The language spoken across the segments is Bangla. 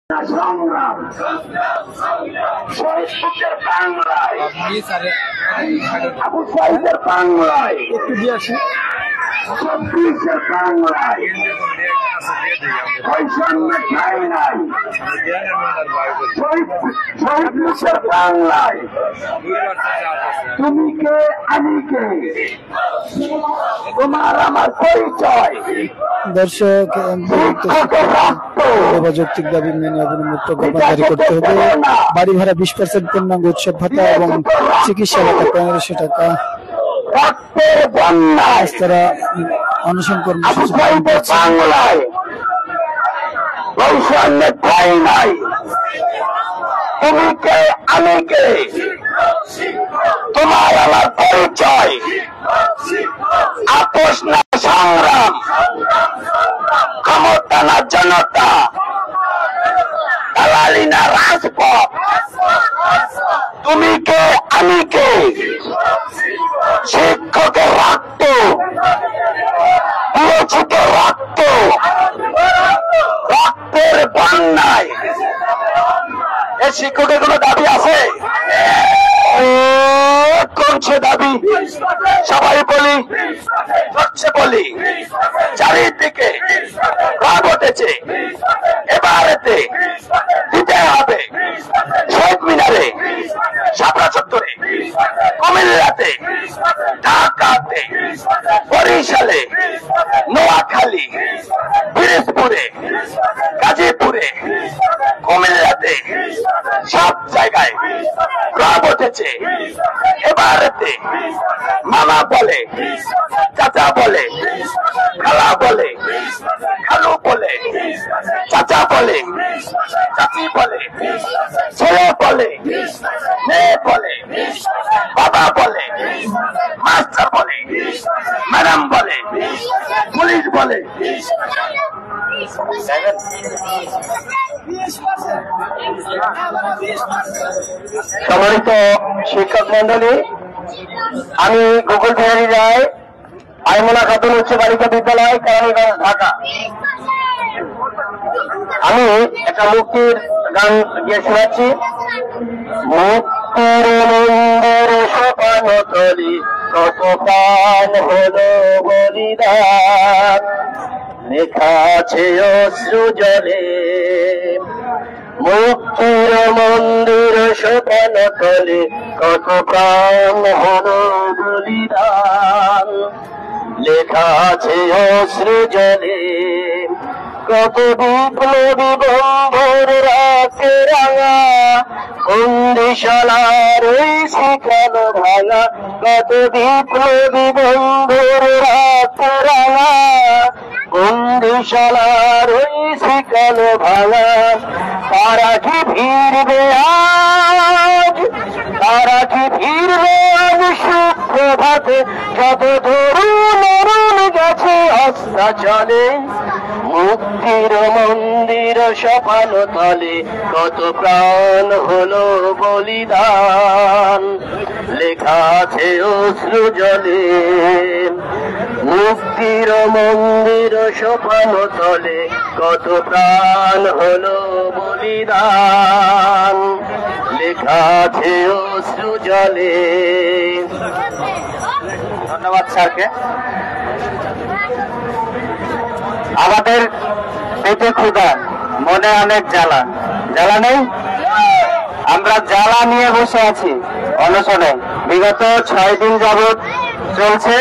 সংগ্রাম শহীদ বুকের বাংলায়, আবু সাইদের বাংলায়, 24-এর বাংলায় বৈষম্য ঠাঁই নাই। শহীদ বুকের বাংলায় তুমি কে আমি কে, তোমার আমার পরিচয়। দর্শক, যৌক্তিক দাবি মেনে অবলম্বন প্রজ্ঞাপন জারি করতে হবে। বাড়ি ভাড়া 20% পূর্ণাঙ্গ উৎসব ভাতা এবং চিকিৎসা ভাতা 1500 টাকা। তারা অনশন কর্মসূচি পালন করছে। বাংলায় বৈষম্যের ঠাঁই নাই। তুমি কে আমি কে, তোমার আমার পরিচয়। আপোষ না সংগ্রাম, ক্ষমতা না জনতা, দালালি না রাজপথ। তুমি কে আমি কে, শিক্ষকের রক্ত, বিরোচিত রক্ত, রক্তের বন্যায়। এ শিক্ষকের কোন দাবি আছে? করছে দাবি, সবাই বলি, বলি, চারিদিকে রাগ উঠেছে। এবারেতে দিতে হবে শহীদ মিনারে, শাপলা চত্বরে, কুমিল্লাতে, ঢাকাতে, বরিশালে, নোয়াখালী, পিরোজপুরে, গাজীপুরে, কুমিল্লাতে, সব জায়গায় রাগ উঠেছে। এবারেতে মামা বলে, চাচা বলে, খালা বলে, খালু বলে, চাচা বলে, চাচি বলে, ছেলে বলে, মেয়ে বলে, বাবা বলে, মাস্টার বলে, ম্যাডাম বলে, পুলিশ বলে। সম্মানিত শিক্ষক মন্ডলী, আমি গোকুল বিহারী রায়, আইমুনা খাতুন উচ্চ বালিকা বিদ্যালয়, কেরানীগঞ্জ, ঢাকা। আমি একটা মুক্তির গান গিয়ে শোনাচ্ছি। মুক্তির মন্দির সোপান তলি, কত প্রাণ হলো বলিদান, লেখা আছে অশ্রু জলে। মুক্তির মন্দির সোপান তলে, কত প্রাণ হলো বলিদান, লেখা আছে অশ্রু জলে। কত বিপ্লবী বন্ধুর রাতে রাঙা, বন্দিশালার ওই শিখানো ভাঙা। কত বিপ্লবী বন্ধুর রাতে রাঙা, বন্দিশালার ওই শিখানো ভাঙা। তারা কি ফিরবে আজ, তারা কি ফিরবে আজ সুপ্রভাতে, যত তরুণ অরুণ গেছে হস্তা চলে। মুক্তির মন্দির সোপান তলে, কত প্রাণ হলো বলিদান, লেখা আছে অশ্রু জলে। মুক্তির মন্দির সোপান তলে, কত প্রাণ হলো বলিদান, লেখা আছে অশ্রু জলে। ধন্যবাদ স্যারকে। আমাদের পেটে ক্ষুধা, মনে অনেক জ্বালা, জ্বালা নেই? আমরা জ্বালা নিয়ে বসে আছি অনশনে। বিগত 6 দিন যাবৎ চলছে,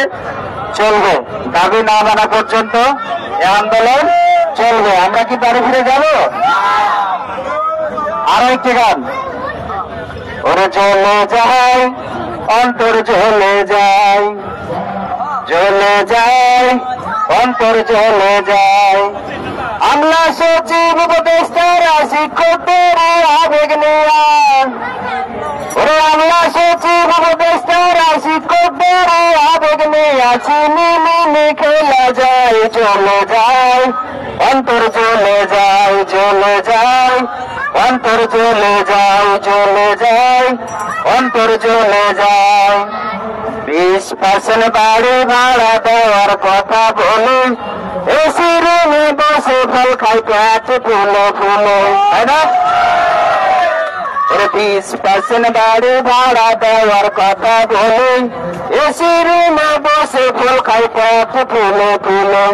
চলবে। দাবি না মানা পর্যন্ত এ আন্দোলন চলবে। আমরা কি বাড়ি ফিরে যাব? আরো একটি গান। ওরে চলে যায় অন্তর, জ্বলে যায়, জ্বলে যায় অন্তর, জ্বলে যায়। আমলা সচিব উপদেষ্টারা শিক্ষকদের আবেগ নিয়া, ওরে আমলা সচিব উপদেষ্টারা শিক্ষকদের আবেগ নিয়া, চিনি মিনি খেলা যায়, চলে যায় অন্তর, চলে যায়, চলে যায় অন্তর, চলে যায়, চলে যায় অন্তর, চলে যায়। 20% বাড়ি ভাড়া দেওয়ার কথা বলে এসি রুমে বসে ফল খাই পেট ফুলে ফুলে, তাই না? 20% বাড়ি ভাড়া দেওয়ার কথা বলে এসি রুমে বসে ফল খাই পেট ফুলে ফুলে।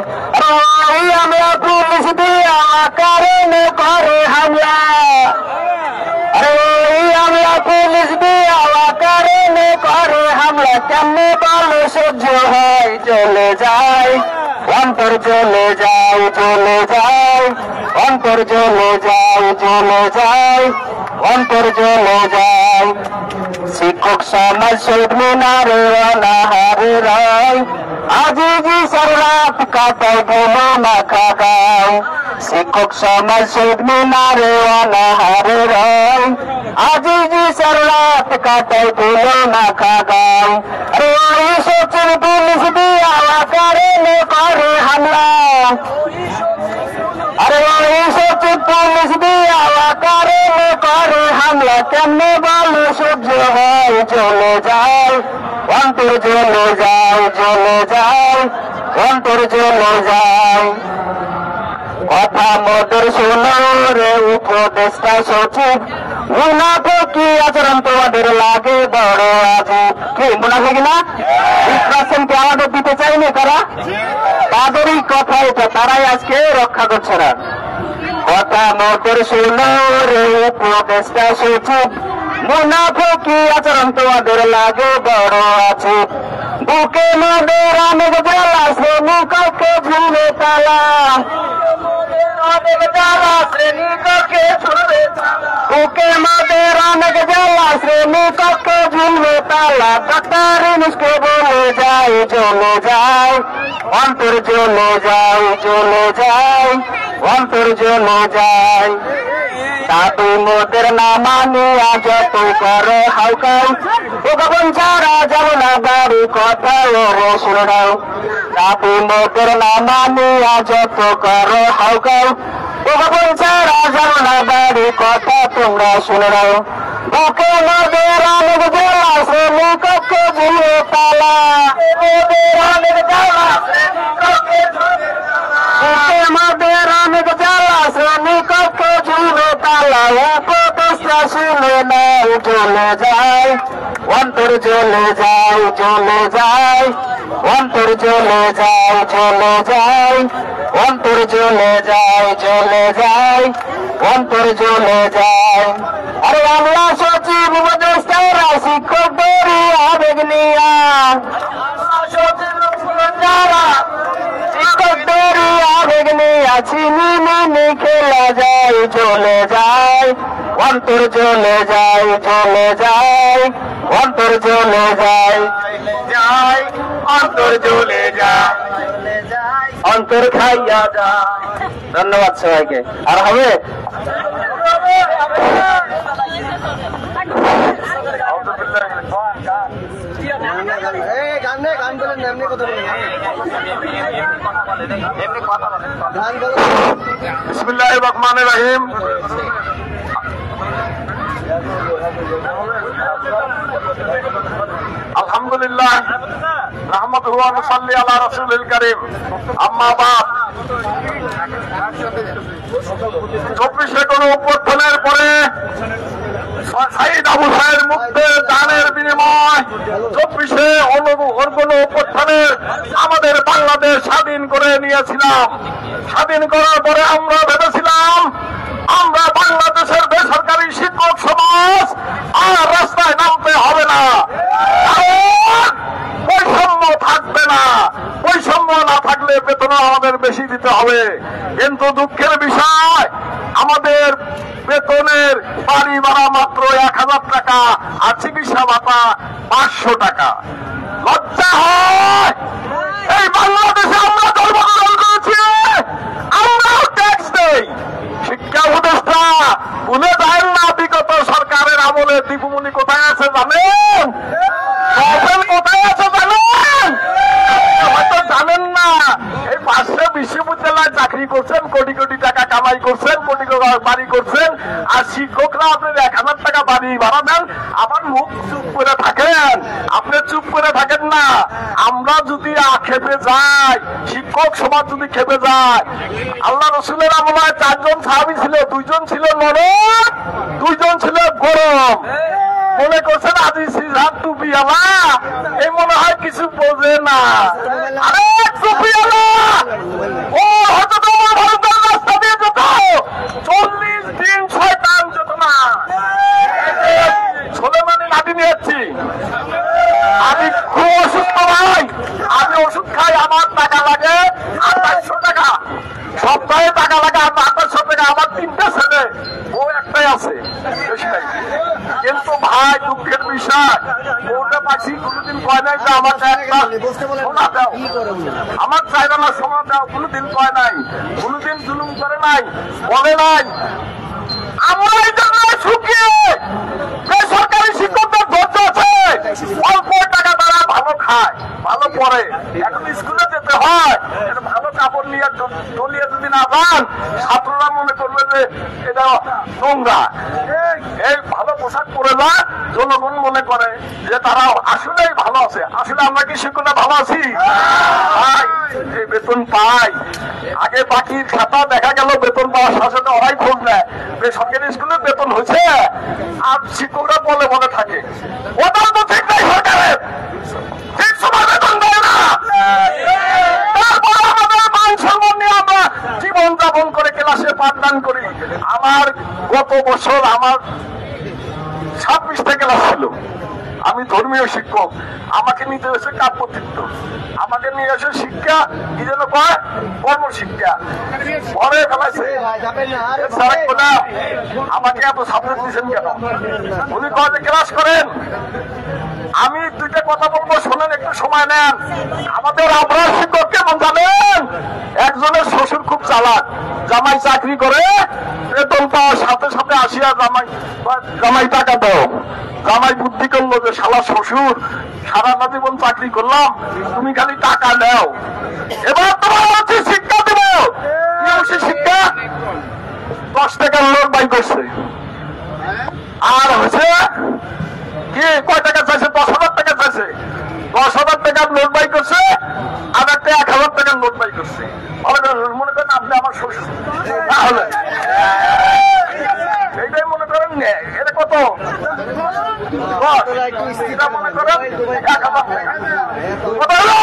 আমরা পুলিশ দিয়ে কারণে করে হামলা, আমরা পুলিশ দিয়ে কারণে করে হামলা। কেমনে বলো সহ্য হয়, চলে যায় অন্তর, চলে যায় চলে যায় অন্তর, চলে যায় চলে যায় অন্তর, চলে যায়। শিক্ষক সমাজ শহীদ মিনারে অনাহারে রায়, আজি জি সরাত কাটায় ভোলো মাখা গায়। শিক্ষক সমাজ শহীদ মিনারে অনাহারে রায়, আজি জি সরাত কাটায় ভোলো মাখা গায়। ওই সচিব পুলিশ দিয়া কারণে করে হামলা, ওই সচিব পুলিশ দিয়া কারণে করে হামলা। কেমনে বলো সহ্য হয়, চলে যায় অন্তর, চলে যায় চলে যায় অন্তর, চলে যায়। কথা মোদের শোনো রে উপদেষ্টা সচিব, মুনাফিকি আচরণ তোমাদের লাগে বড় আজীব। কি মুনাফিকি না? 20% কে আমাদের দিতে চাইনি তারা, তাদেরই কথা এটা, তারাই আজকে রক্ষা করছে না। কথা মোদের শোনো রে উপদেষ্টা সচিব, মুনাফিকি আচরণ তোমাদের লাগে বড় আজীব। বুকে মোদের অনেক জ্বালা, শ্রমিককে ঝুলে তালা, বুকে মোদের অনেক জ্বালা, শ্রমিককে ঝুলবে তালা। ডাক্তার ইনুসকে বলে যায়, চলে যায় অন্তর, চলে যায় চলে যায় অন্তর, চলে যায়। দাবি মোদের না মানিয়া যত করে হাউকাও, ভগবান ছাড়া যাব না বাড়ি কথা ওরে শুনাও। দাবি মোদের না মানিয়া যত করে হাউকাও, ভগবান ছাড়া যাব না বাড়ি কথা তোমরা শুনাও। বুকে মোদের অনেক জ্বালা, শ্রমিককে ঝুলে তালা, মোদের অনেক জ্বালা, শ্রমিককে ঝুলে তালা, বুকে মোদের অনেক জ্বালা, শ্রমিককে ঝুলে তালা। উপদেষ্টা শুনে নাই, চলে যায় অন্তর, চলে যায় চলে যায় অন্তর, চলে যায় চলে যায় অন্তর, চলে যায় চলে যায় অন্তর, চলে যায়। আমরা সচিব উপদেষ্টারা শিক্ষকদেরই আবেগ নিয়া, শিক্ষকদেরই আবেগ নিয়া চিনি মিনি খেলা যায়, চলে যায় অন্তর, চলে যায় চলে যায় অন্তর, চলে যায় যায় অন্তর, চলে যায় অন্তর, খাইয়া যায়। ধন্যবাদ সবাইকে। আর হবে বিসমিল্লাহির রহমানির রহিম। আলহামদুলিল্লাহ, নাহমাদুহু ওয়া নুসাল্লি আলা রাসূলিল কারীম, আম্মা বাদ। 24শে গণঅভ্যুত্থানের পরে শহীদ আবু সাইদ মুক্তির দানের বিনিময় 24শে গণঅভ্যুত্থানের আমাদের বাংলাদেশ স্বাধীন করে নিয়েছিলাম। স্বাধীন করার পরে আমরা ভেবেছিলাম আমরা বাংলাদেশের বেসরকারি শিক্ষক সমাজ আর রাস্তায় নামতে হবে না, বৈষম্য থাকবে না, বৈষম্য না থাকলে বেতন আমাদের বেশি দিতে হবে। কিন্তু দুঃখের বিষয়, আমাদের বেতনের বাড়ি ভাড়া মাত্র 1000 টাকা আর চিকিৎসা ভাতা 500 টাকা। লজ্জা হয়, এই বাংলাদেশে আমরা জন্মগ্রহণ করেছি, আমরাও ট্যাক্স দেই। শিক্ষা উপদেষ্টা ভুলে যায় না বিগত সরকারের আমলে দীপুমণি কোথায় আছে জানেন? কোথায় আছে জানেন? হয়তো জানেন না। এই পাশে বিশ্ববিদ্যালয়ে চাকরি করছেন, কোটি কোটি টাকা কামাই করছেন, কোটি কোটি বাড়ি করছেন, আর শিক্ষকরা আপনার 1000 টাকা বাড়ি ভাড়া দেন, আবার মুখ চুপ করে থাকেন। আপনি চুপ করে থাকেন না। আমরা যদি খেপে যাই, শিক্ষক সমাজ যদি খেপে যায়, আল্লাহ রসুলের আমলায় 4 জন সাহাবী ছিল, 2 জন ছিল নরম, 2 জন ছিল গরম। মনে করছেন আজি সিজার টুপিওয়ালা, এই মনে হয় কিছু বোঝে না। আরে টুপিওয়ালা, ও হয়তো তোমার ভারতের রাস্তা দিয়ে যেত, 40 দিন শয়তান যেত না। সোলেমানি লাঠি নিয়েছি, আমি খুব অসুস্থ ভাই, আমি ওষুধ খাই, আমার টাকা লাগে 2800 টাকা, সপ্তাহে টাকা লাগে 2800 টাকা। আমার 3টা ছেলে, ও একটাই আছে, বেশি নাই। কিন্তু ভাই দুঃখের বিষয়, ওটা পাচ্ছি কোনোদিন কয় নাই যে আমাকে একটা সোনা দাও, আমার 4 আনা সোনা দাও, কোনোদিন কয় নাই, কোনোদিন জুলুম করে নাই, বলে নাই। আমরা এই জন্য সুখী, বেসরকারি শিক্ষকদের ধৈর্য আছে, অল্প টাকা তারা ভালো খায়, ভালো পড়ে। এখন স্কুলে যেতে হয়, এটা ভালো কাপড় নিয়ে দলিয়ে যদি না যান, ছাত্ররা মনে করবে যে এটা নোংরা। এই ভালো পোশাক পরে না, জনগণ মনে করে যে তারা আসলেই ভালো আছে। আসলে আমরা কি শিক্ষকরা ভালো আছি? এই বেতন পাই, আগে বাকির খাতা দেখা গেল বেতন পাওয়ার সাথে সাথে ওরাই খোঁজ নেয় বেসরকারি স্কুলে বেতন হয়েছে, আর শিক্ষকরা বলে বলে থাকে। ওটাও তো ঠিক নাই, সরকারের ঠিক সময় বেতন দেয় না। তারপর আমাদের মান সম্মান নিয়ে আমরা জীবন যাপন করে ক্লাসে পাঠদান করি। আমার গত বছর আমার 26টা ক্লাস ছিল, আমি ধর্মীয় শিক্ষক, আমাকে নিতে হয়েছে কাব্যতীর্থ, আমাকে নিয়ে এসে শিক্ষা কি যেন কয় কর্মশিক্ষা পরে ফেলাইছে। আমাকে এত সাবজেক্ট দিচ্ছেন কেন? উনি কয় যে ক্লাস করেন। আমি 2টা কথা বলবো, শোনেন, একটু সময় নেন। আমাদের আমরা শিক্ষক কেমন জানেন? একজনের শ্বশুর খুব চালাক, জামাই চাকরি করে, বেতন পাওয়ার সাথে সাথে আসিয়া জামাই টাকা দাও। জামাই বুদ্ধি করলো যে শালা শ্বশুর, সারাটা জীবন চাকরি করলাম, তুমি খালি টাকা দাও, এবার তোমার হচ্ছে শিক্ষা দেব। কি হচ্ছে শিক্ষা? 10 টাকার লোক বাই করছে, আর হচ্ছে কি কয় টাকা চাইছে? 10,000 টাকা চাইছে। 10,000 টাকার নোট বাই করছে, আর একটা 1,000 টাকার নোট বাই করছে। মনে করেন আপনি আমার শ্বশুর, তাহলে এইটাই মনে করেন এটা কত? এটা মনে করেন 1,000 টাকা। কত হলো?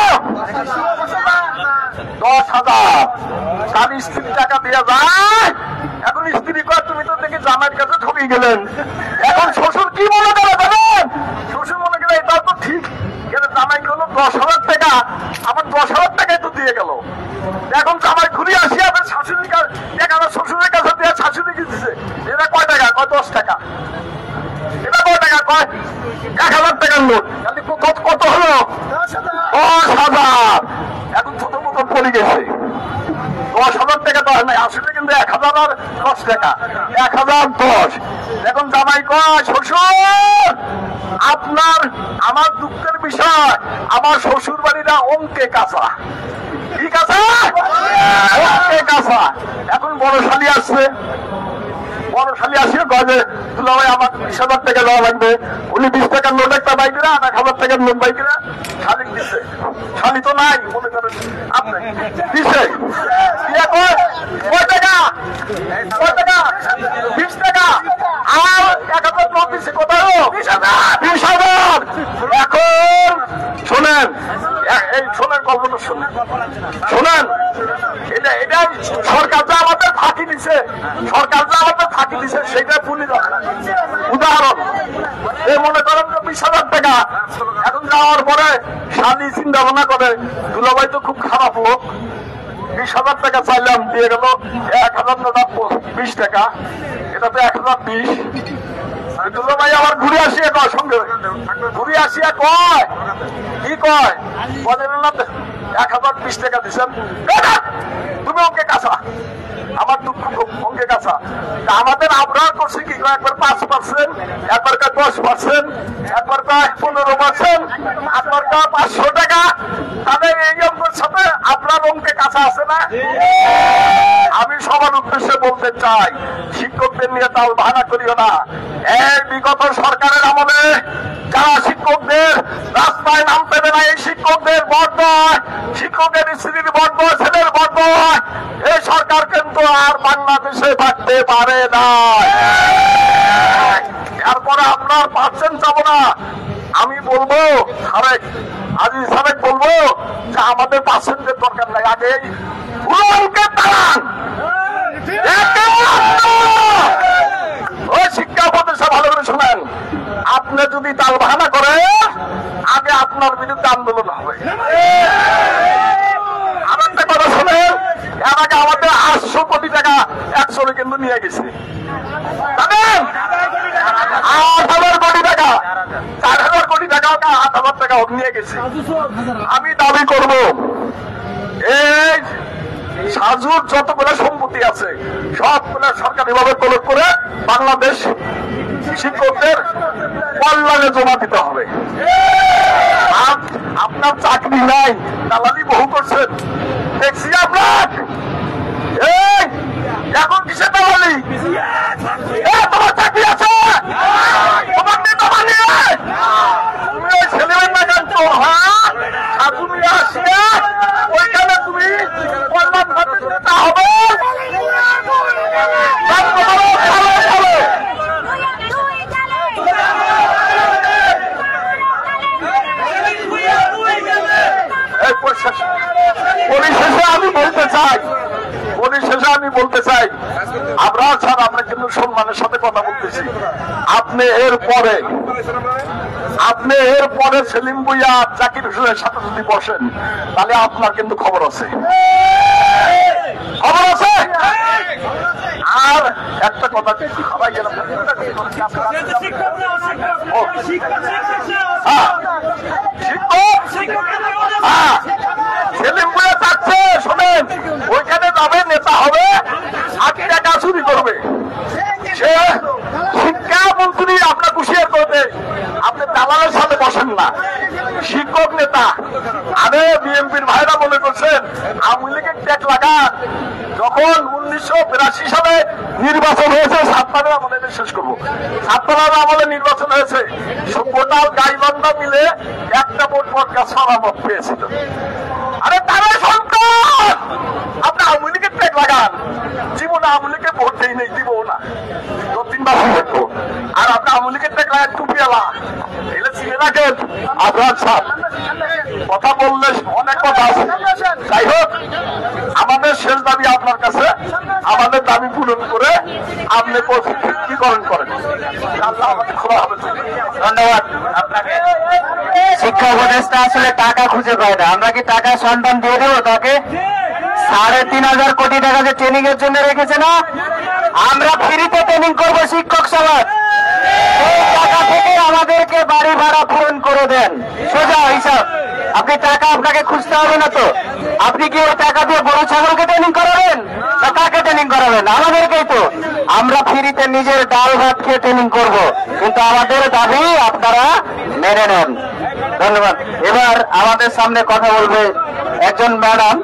10,000। তার স্ত্রী টাকা দিয়ে যায়। এখন স্ত্রী কয় তুমি তো দেখি জামাইয়ের কাছে ঠকে গেলেন। এখন শ্বশুর কি মনে করে জানেন? শ্বশুর মনে করে এটা তো ঠিক, জামাই হলো 10,000 টাকা, আমার 10,000 টাকাই তো দিয়ে গেল। এখন জামাই ঘুরে আসি আমার শাশুড়ির কাছে, আমার শ্বশুরের কাছে দিয়ে শাশুড়ি দিচ্ছে। এটা কয় টাকা? কয় 10 টাকা। এটা কয় টাকা? কয় 1,000 টাকার নোট। কত হলো? 10,000। এখন ছোট মতো পড়ে গেছে। 10,000 টাকা তো নাই, আসলে কিন্তু 1,010 টাকা, 1,010। এখন জামাই কয় শ্বশুর আপনার, আমার দুঃখের বিষয়, আমার শ্বশুর বাড়িটা অঙ্কে কাঁচা। কি কাঁচা? অঙ্কে কাঁচা। এখন বড় শালি আসছে, বড় শালি আসিয়ে গজে দুলা ভাই আমার 20,000 টাকা দেওয়া লাগবে। উনি 20 টাকার নোট একটা বাই করে, আর 1,000 টাকার নোট বাই করে শালিক দিচ্ছে। শালি তো নাই, মনে করেন আপনি দিচ্ছে। কয় টাকা? কয় টাকা? 20 টাকা। আর 1,000 নোট দিচ্ছে। কোথায়? 20,000। এখন শোনেন, এই শোনেন, গল্পটা শোনেন, শোনেন। এটা সরকার যা আমাদের ফাঁকি দিছে, সরকার যা আমাদের ফাঁকি দিছে সেটা ভুলি যাবে না। উদাহরণ, এই মনে করেন যে 20,000 টাকা। এখন যাওয়ার পরে শালি চিন্তা ভাবনা করে, দুলাভাই তো খুব খারাপ লোক, 20,000 টাকা চাইলাম, দিয়ে গেল 1,020 টাকা, এটা তো 1,020। দুলাভাই আবার ঘুরে আসিয়া কয়, সঙ্গে ঘুরে আসিয়া কয়, কি কয়? 1,020 টাকা দিচ্ছেন, তুমি অঙ্কে কাঁচা। আমার দুঃখ অঙ্কে কাঁচা। আমাদের আবরার করছে কি? একবার 5%, একবার 10%, একবার 15%, একবার 500 টাকা। তাহলে এই অঙ্কের সাথে আপনার অঙ্কে কাছে আছে না? আমি সবার উদ্দেশ্যে বলতে চাই, শিক্ষকদের নিয়ে তাল ভাড়া করিও না। এই বিগত সরকারের আমলে যারা শিক্ষকদের রাস্তায় নামতে দেয় না, এই শিক্ষকদের বর্তমান শিক্ষকের স্ত্রীর বর্তমান ছেলের বর্তমান এই সরকার কিন্তু আর বাংলাদেশে থাকতে পারে না। এরপরে আপনার পার্সেন্ট চাবো না, আমি বলবো সাবেক আজিজ সাবেক বলবো যে আমাদের পার্সেন্টের দরকার নাই, আগে উলঙ্কে দাঁড়ান। ওই শিক্ষা প্রতিষ্ঠান ভালো করে শোনেন, আপনি যদি তাল বাহানা করেন আগে আপনার বিরুদ্ধে আন্দোলন হবে। আরেকটা কথা শোনেন, এর আগে আমাদের 800 কোটি টাকা একসঙ্গে কিন্তু নিয়ে গেছে, জানেন? 8,000 কোটি টাকা, 4,000 কোটি টাকা, 8,000 টাকা নিয়ে গেছে। আমি দাবি করব এই সাজুর যতগুলো সম্পত্তি আছে সবগুলো সরকারিভাবে কলক করে বাংলাদেশ শিক্ষকদের কল্যাণে জমা দিতে হবে। আপনার চাকরি নাই, দালালি বহু করছেন, দেখছি আপনার। এই এখন কিসের দালালি? তোমার চাকরি আছে, তোমার নেতা বানিয়ে তুমি ওই ছেলেমেয়ের না কেন তো? হ্যাঁ, সাজু নিয়ে আসিয়া ওইখানে তুমি কল্যাণ খাতে নেতা হবে। আমি বলতে চাই আমরা স্যার, আমরা কিন্তু সম্মানের সাথে কথা বলতেছি। আপনি এর পরে সেলিম ভুঁইয়া জাকির হোসেনের সাথে যদি বসেন তাহলে আপনার কিন্তু খবর আছে, খবর আছে। আর একটা কথা সবাই গেলাম, সেলিম ভুঁইয়া চাচ্ছে, শোনেন, ওইখানে যাবে, নেতা হবে, 8 টাকা চুরি করবে। সে শিক্ষামন্ত্রী আপনার হুঁশিয়ার করবে, আপনি দালালের সাথে বসেন না, শিক্ষক নেতা। আরে বিএনপির ভাইরা মনে করছেন আওয়ামী লীগের ট্যাগ লাগান। যখন 1982 সালে নির্বাচন হয়েছে, 7 আমলে শেষ করবো, 7 আমলে নির্বাচন হয়েছে, টোটাল গাইবান্ধা মিলে একটা ভোট পডকাস্ট মত পেয়েছিল। আরে তারা সন্তান, আপনি আওয়ামী লীগের ট্যাগ লাগান, জীবনে আওয়ামী লীগের ভোট দেই নেই, দিব না, 2-3 বার দেখবো। আর আপনি আওয়ামী লীগের ট্যাগ লাগান টুপিয়ালা, এগুলো চিনে রাখেন। আপনার সাথ কথা বললে অনেক কথা আছে। যাই হোক, আমাদের শেষ দাবি আপনার কাছে, আমাদের দাবি পূরণ করে আপনি কি করেন। আল্লাহ আমাদের খোলা হবে। ধন্যবাদ আপনাকে। শিক্ষা উপদেষ্টা আসলে টাকা খুঁজে পায় না, আমরা কি টাকা সন্ধান দিয়ে দেবো তাকে? 3,500 কোটি টাকা যে ট্রেনিং এর জন্য রেখেছে না, আমরা ফ্রিতে ট্রেনিং করবো শিক্ষক সমাজ। এই টাকা থেকে আমাদেরকে বাড়ি ভাড়া পূরণ করে দেন, সোজা হিসাব। আপনি টাকা আপনাকে খুঁজতে হবে না তো। আপনি কি ওই টাকা দিয়ে গরু ছাগলকে ট্রেনিং করাবেন না কাকে ট্রেনিং করাবেন? আমাদেরকেই তো। আমরা ফ্রিতে নিজের ডাল ভাত খেয়ে ট্রেনিং করব, কিন্তু আমাদের দাবি আপনারা মেনে নেন। ধন্যবাদ। এবার আমাদের সামনে কথা বলবে একজন ম্যাডাম।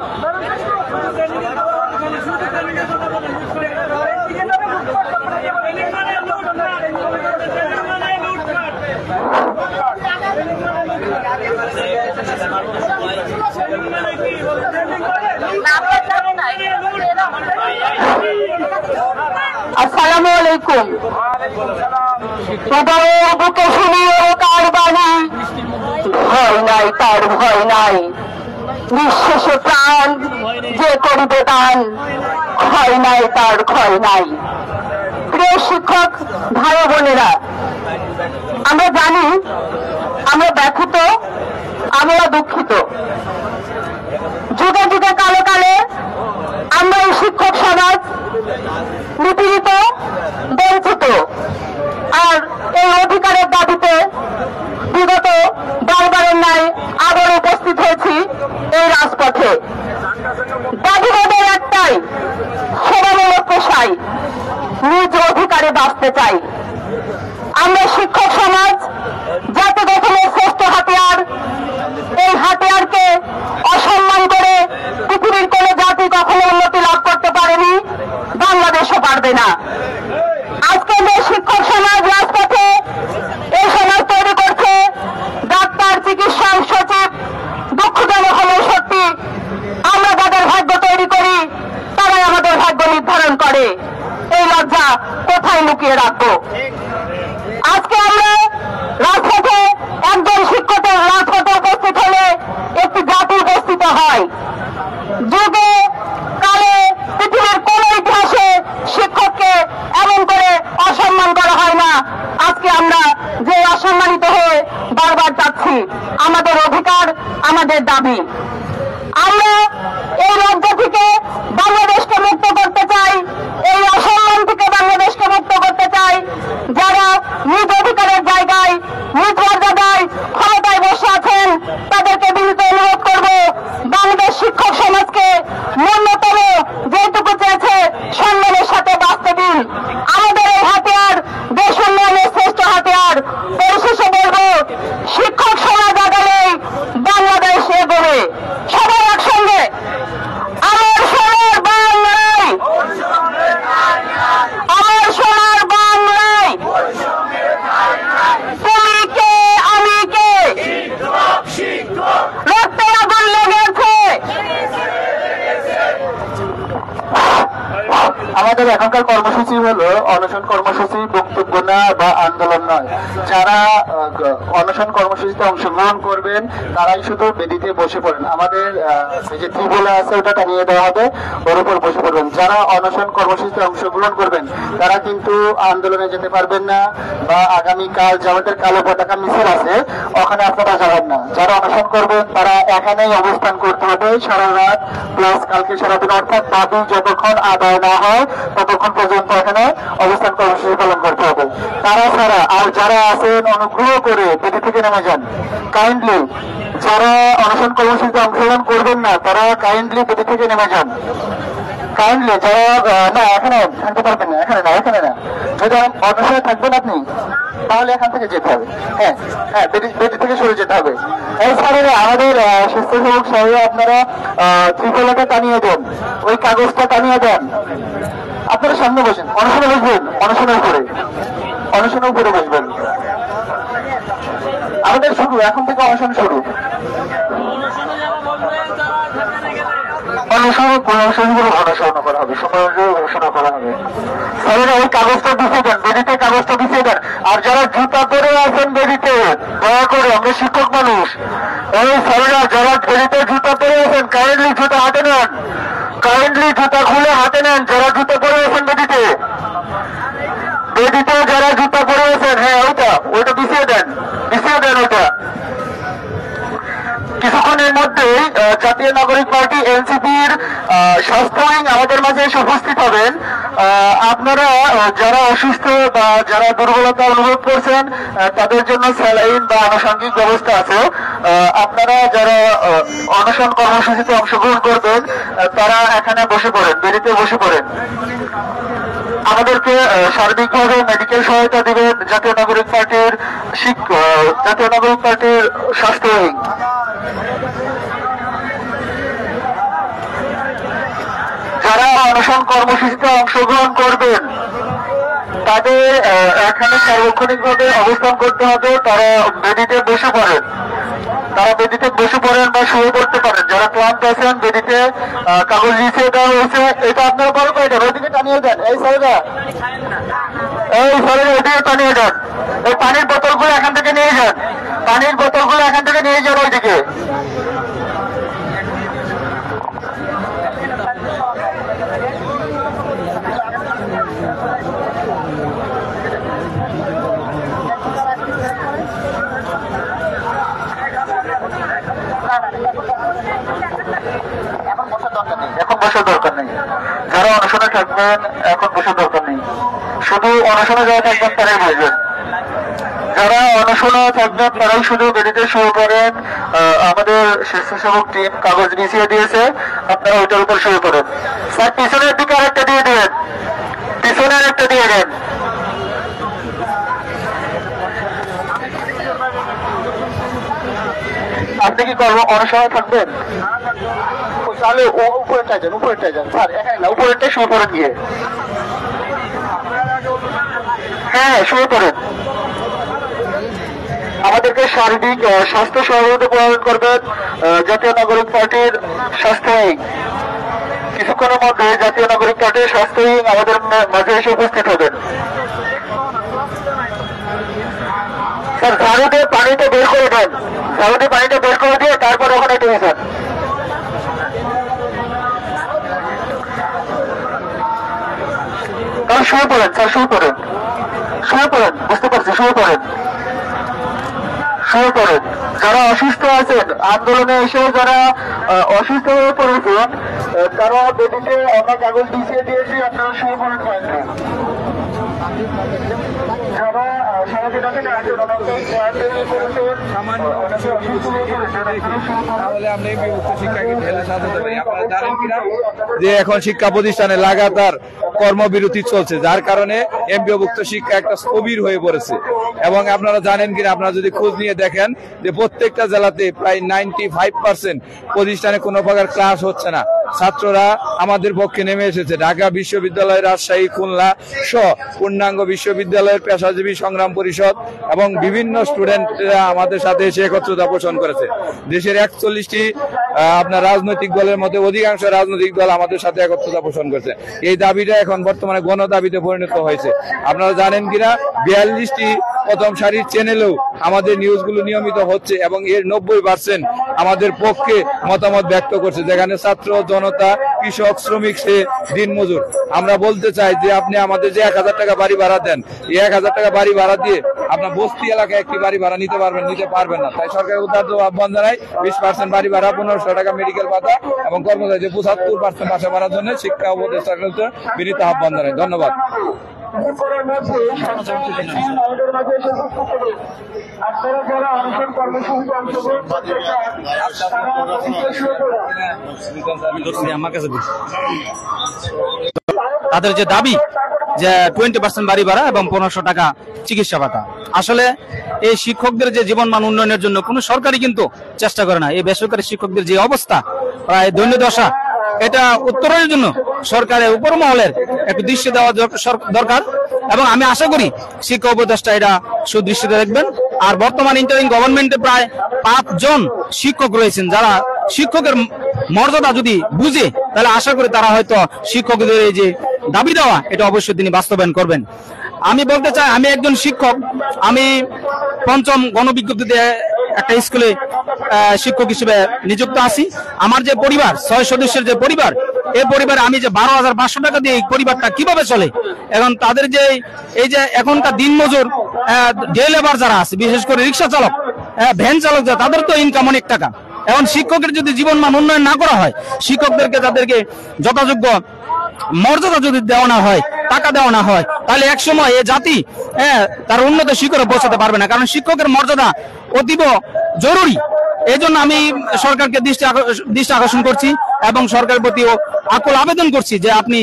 আসসালামু আলাইকুম। বুকে শুনিও কার বাণী, ভয় নাই তার ভয় নাই, নিঃশেষে প্রাণ যে করিবে দান, ক্ষয় নাই তার ক্ষয় নাই। প্রিয় শিক্ষক ভাই বোনেরা, আমরা জানি আমরা ব্যথিত, আমরা দুঃখিত। যুগে যুগে কালে কালে আমরা এই শিক্ষক সমাজ নিপীড়িত, বঞ্চিত, আর এই অধিকারের দাবিতে বিগত বারবারের ন্যায় আবার উপস্থিত হয়েছি এই রাজপথে। দাবি আমাদের একটাই, সেবামূলক পেশায় নিজ অধিকারে বাস বাঁচতে চাই। আমরা শিক্ষক সমাজ জাতি গঠনের শ্রেষ্ঠ হাতিয়ার, এই হাতিয়ারকে অসম্মান করে পৃথিবীর কোন জাতি কখনো উন্নতি লাভ করতে পারেনি, বাংলাদেশও পারবে না। আজকে যে শিক্ষক সমাজ রাজপথে এই সমাজ তৈরি করছে, ডাক্তার, চিকিৎসক, সচিব, দুঃখজনক হলেও সত্যি আমরা যাদের ভাগ্য তৈরি করি তারাই আমাদের ভাগ্য নির্ধারণ করে। এই লজ্জা কোথায় লুকিয়ে রাখবো? আজকে আমরা রাজপথে একজন শিক্ষকের রাজপথে উপস্থিত হলে একটি জাতি উপস্থিত হয়। যুগে কালে পৃথিবীর কোন ইতিহাসে শিক্ষককে এমন করে অসম্মান করা হয় না। আজকে আমরা যে অসম্মানিত হয়ে বারবার চাচ্ছি, আমাদের অধিকার, আমাদের দাবি। আমরা এই লজ্জা থেকে বাংলাদেশকে মুক্ত করতে চাই, এই অসম্মান থেকে বাংলাদেশকে মুক্ত করতে চাই। যারা নিজ অধিকারের জায়গায়, নিজ মর্যাদায়, ক্ষমতায় বসে আছেন, তাদেরকে বিনীত অনুরোধ করব, বাংলাদেশ শিক্ষক সমাজকে ন্যূনতম যেটুকু চেয়েছে সম্মানের সাথে বাঁচতে দিন। আমাদের এই হাতিয়ার দেশ উন্নয়নের শ্রেষ্ঠ হাতিয়ার। পরিশেষে বলব, শিক্ষক সমাজ আগালেই বাংলাদেশ এগোবে। সবাই একসঙ্গে, আমার সোনার বাংলায়, আমার সোনার বাংলায়, তুমি কে আমি কে, রক্তে আগুন লেগেছে। আমাদের এখনকার কর্মসূচি হলো অনশন কর্মসূচি, বক্তব্য না বা আন্দোলন নয়। যারা অনশন কর্মসূচিতে অংশগ্রহণ করবেন তারাই শুধু বেদিতে বসে পড়েন। আমাদের যে ত্রিবলা আছে ওটা টানিয়ে দেওয়া হবে, ওর উপর বসে পড়বেন। যারা অনশন কর্মসূচিতে অংশগ্রহণ করবেন তারা কিন্তু আন্দোলনে যেতে পারবেন না, বা আগামীকাল যে আমাদের কালো পতাকা মিছিল আছে ওখানে আপনারা যাবেন না। যারা অনশন করবেন তারা এখানেই অবস্থান করতে হবে সারা রাত প্লাস কালকে সারাদিন, অর্থাৎ দাবি যতক্ষণ আদায় না হয় ততক্ষণ পর্যন্ত এখানে অবস্থান কর্মসূচি পালন করতে হবে। তারা ছাড়া আর যারা আছেন অনুগ্রহ করে বেদি থেকে নেমে যান। কাইন্ডলি যারা অনশন কর্মসূচিতে অংশগ্রহণ করবেন না তারা কাইন্ডলি বেদি থেকে নেমে যান। কাইন্ডলি যারা না এখানে থাকতে পারবেন না, এখানে না, এখানে না, যদি অনশনে থাকবেন আপনি তাহলে এখান থেকে যেতে হবে। হ্যাঁ হ্যাঁ, বেদি থেকে সরে যেতে হবে। এছাড়া আমাদের স্বেচ্ছাসেবক সবাই আপনারা ত্রিফলাটা টানিয়ে দেন, ওই কাগজটা টানিয়ে দেন। আপনারা সামনে বসেন, অনশনে বসবেন, অনশনের উপরে, অনশনের উপরে বসবেন। আমাদের শুরু, এখন থেকে অনশন শুরু। ঘোষণা করা হবে, সময় ঘোষণা করা হবে। স্যারেরা ওই কাগজটা বিছিয়ে দেন, বেদিতে কাগজটা বিছিয়ে দেন। আর যারা জুতা পরে আছেন বেদিতে, দয়া করে, আমরা শিক্ষক মানুষ, ওই স্যারেরা যারা বেদিতে জুতা পরে আছেন কাইন্ডলি জুতা হাতে নেন, কাইন্ডলি জুতা খুলে হাতে নেন। যারা জুতা পরে আছেন বেদিতে, বেদিতে যারা জুতা পরে আছেন, হ্যাঁ ওইটা বিছিয়ে দেন, বিছিয়ে দেন ওইটা। কিছুক্ষণের মধ্যেই জাতীয় নাগরিক পার্টি এনসিপির স্বাস্থ্য উইং আমাদের মাঝে এসে উপস্থিত হবেন। আপনারা যারা অসুস্থ বা যারা দুর্বলতা অনুভব করছেন তাদের জন্য স্যালাইন বা আনুষঙ্গিক ব্যবস্থা আছে। আপনারা যারা অনশন কর্মসূচিতে অংশগ্রহণ করবেন তারা এখানে বসে পড়েন, বেদিতে বসে পড়েন। আমাদেরকে সার্বিকভাবে মেডিকেল সহায়তা দিবেন জাতীয় নাগরিক পার্টির স্বাস্থ্য উইং। যারা অনশন কর্মসূচিতে অংশগ্রহণ করবেন তাদের এখানে সার্বক্ষণিকভাবে অবস্থান করতে হবে। তারা বেদিতে বসে পড়েন, তারা বেদিতে বসে পড়েন বা শুয়ে পড়তে পারেন। যারা ক্লান্ত আছেন বেদিতে কাগজ লিখে দেওয়া হয়েছে, এটা আপনারা বড় করে দেন, ওইদিকে টানিয়ে দেন। এই স্যারেরা ওইদিকে টানিয়ে দেন। এই পানির বোতলগুলো এখান থেকে নিয়ে যান, পানির বোতলগুলো এখান থেকে নিয়ে যান ওইদিকে। এখন বসার দরকার নেই। যারা অনশনে থাকবেন এখন বসার দরকার নেই, শুধু অনশনে যারা থাকবেন তারাই বসবেন। যারা অনশনে থাকবেন তারাই শুধু বেদিতে শুয়ে পড়েন। আমাদের স্বেচ্ছাসেবক টিম কাগজ বিছিয়ে দিয়েছে, আপনারা ওইটার উপর শুয়ে পড়েন। স্যার পিছনের দিকে আরেকটা দিয়ে দেবেন, পিছনে আরেকটা দিয়ে দেন। আপনি কি অনশনে থাকবেন? তাহলে উপরেরটাই যান স্যার, এখানে না, উপরেরটাই শুরু করেন গিয়ে। হ্যাঁ, শুরু করেন। আমাদেরকে শারীরিক স্বাস্থ্য সহযোগিতা প্রদান করবেন জাতীয় নাগরিক পার্টির স্বাস্থ্যহীন। কিছুক্ষণের মধ্যে জাতীয় নাগরিক পার্টির স্বাস্থ্যহীন আমাদের মাঝে এসে উপস্থিত হবেন। স্যার, ঝাড়ুতে পানিটা বের করে দেন, ঝাড়ুতে পানিটা বের করে দিয়ে তারপর ওখানে টেনে স্যার। শুরু করেন স্যার, শুরু করেন, বুঝতে পারছি, শুরু করেন। যারা অসুস্থ আছেন, আন্দোলনে এসে যারা অসুস্থ হয়ে পড়েছেন, তারা বেদিতে আমরা কাগজ বিছিয়ে দিয়েছি, আপনারা শুরু করেন। যারা সারাদিন আছেন, যে এখন শিক্ষা প্রতিষ্ঠানে লাগাতার কর্মবিরতি চলছে, যার কারণে এমপিওভুক্ত শিক্ষা একটা স্থবির হয়ে পড়েছে। এবং আপনারা জানেন কিনা, আপনারা যদি খোঁজ নিয়ে দেখেন যে প্রত্যেকটা জেলাতে প্রায় 95% প্রতিষ্ঠানে কোনো প্রকার ক্লাস হচ্ছে না। ছাত্ররা আমাদের পক্ষে নেমে এসেছে। ঢাকা বিশ্ববিদ্যালয়, রাজশাহী, খুলনা সহ পূর্ণাঙ্গ বিশ্ববিদ্যালয়ের পেশাজীবী সংগ্রাম পরিষদ এবং বিভিন্ন স্টুডেন্টরা আমাদের সাথে এসে একত্রতা পোষণ করেছে। দেশের 41টি আপনার রাজনৈতিক দলের মধ্যে অধিকাংশ রাজনৈতিক দল আমাদের সাথে একত্রতা পোষণ করেছে। এই দাবিটা এখন বর্তমানে গণদাবিতে পরিণত হয়েছে। আপনারা জানেন কিনা, 42টি প্রথম সারির চ্যানেলেও আমাদের নিউজগুলো নিয়মিত হচ্ছে এবং এর 90% আমাদের পক্ষে মতামত ব্যক্ত করছে, যেখানে ছাত্র জনতা, কৃষক, শ্রমিক, সে দিনমজুর। আমরা বলতে চাই যে আপনি আমাদের যে 1000 টাকা বাড়ি ভাড়া দেন, এই 1000 টাকা বাড়ি ভাড়া দিয়ে আপনার বস্তি এলাকায় একটি বাড়ি ভাড়া নিতে পারবেন না। তাই সরকারের উদারত আহ্বান জানাই, 20% বাড়ি ভাড়া, 1500 টাকা মেডিকেল ভাতা এবং কর্মচারীদের 75% বাসা ভাড়ার জন্য শিক্ষা উপদেষ্টার বিনীত আহ্বান জানাই। ধন্যবাদ। তাদের যে দাবি যে 20% বাড়ি ভাড়া এবং 1500 টাকা চিকিৎসা ভাতা, আসলে এই শিক্ষকদের যে জীবনমান উন্নয়নের জন্য কোনো সরকারই কিন্তু চেষ্টা করে না। এই বেসরকারি শিক্ষকদের যে অবস্থা, প্রায় দৈন্যদশা, এটা উত্তরণের জন্য সরকারের উপর মহলের একটু দৃষ্টি দেওয়া দরকার এবং আমি আশা করি শিক্ষা উপদেষ্টা এটা সুদৃষ্টিতে দেখবেন। আর বর্তমান ইন্টারিম গভর্নমেন্টে প্রায় 5 জন শিক্ষক রয়েছেন, যারা শিক্ষকের মর্যাদা যদি বুঝে, তাহলে আশা করি তারা হয়তো শিক্ষকদের এই যে দাবি দেওয়া, এটা অবশ্যই তিনি বাস্তবায়ন করবেন। আমি বলতে চাই, আমি একজন শিক্ষক, আমি 5ম গণবিজ্ঞপ্তিতে একটা স্কুলে শিক্ষক হিসেবে নিযুক্ত আছি। আমার যে পরিবার, 6 সদস্যের যে পরিবার, এই পরিবারে আমি যে 12,500 টাকা দিয়ে এই পরিবারটা কিভাবে চলে। এখন তাদের যে এই যে এখনকার দিনমজুর ডে লেবার যারা আছে, বিশেষ করে রিক্সা চালক, ভ্যান চালক, তাদের তো ইনকাম অনেক টাকা। এখন শিক্ষকের যদি জীবনমান উন্নয়ন না করা হয়, শিক্ষকদেরকে তাদেরকে যথাযোগ্য মর্যাদা যদি দেওয়া না হয়, টাকা দেওয়া না হয়, তাহলে একসময় এই জাতি তার উন্নত শিখরে পৌঁছাতে পারবে না। কারণ শিক্ষকের মর্যাদা অতীব জরুরি। এই জন্য আমি সরকারকে দৃষ্টি আকর্ষণ করছি এবং সরকারের প্রতি আকুল আবেদন করছি যে আপনি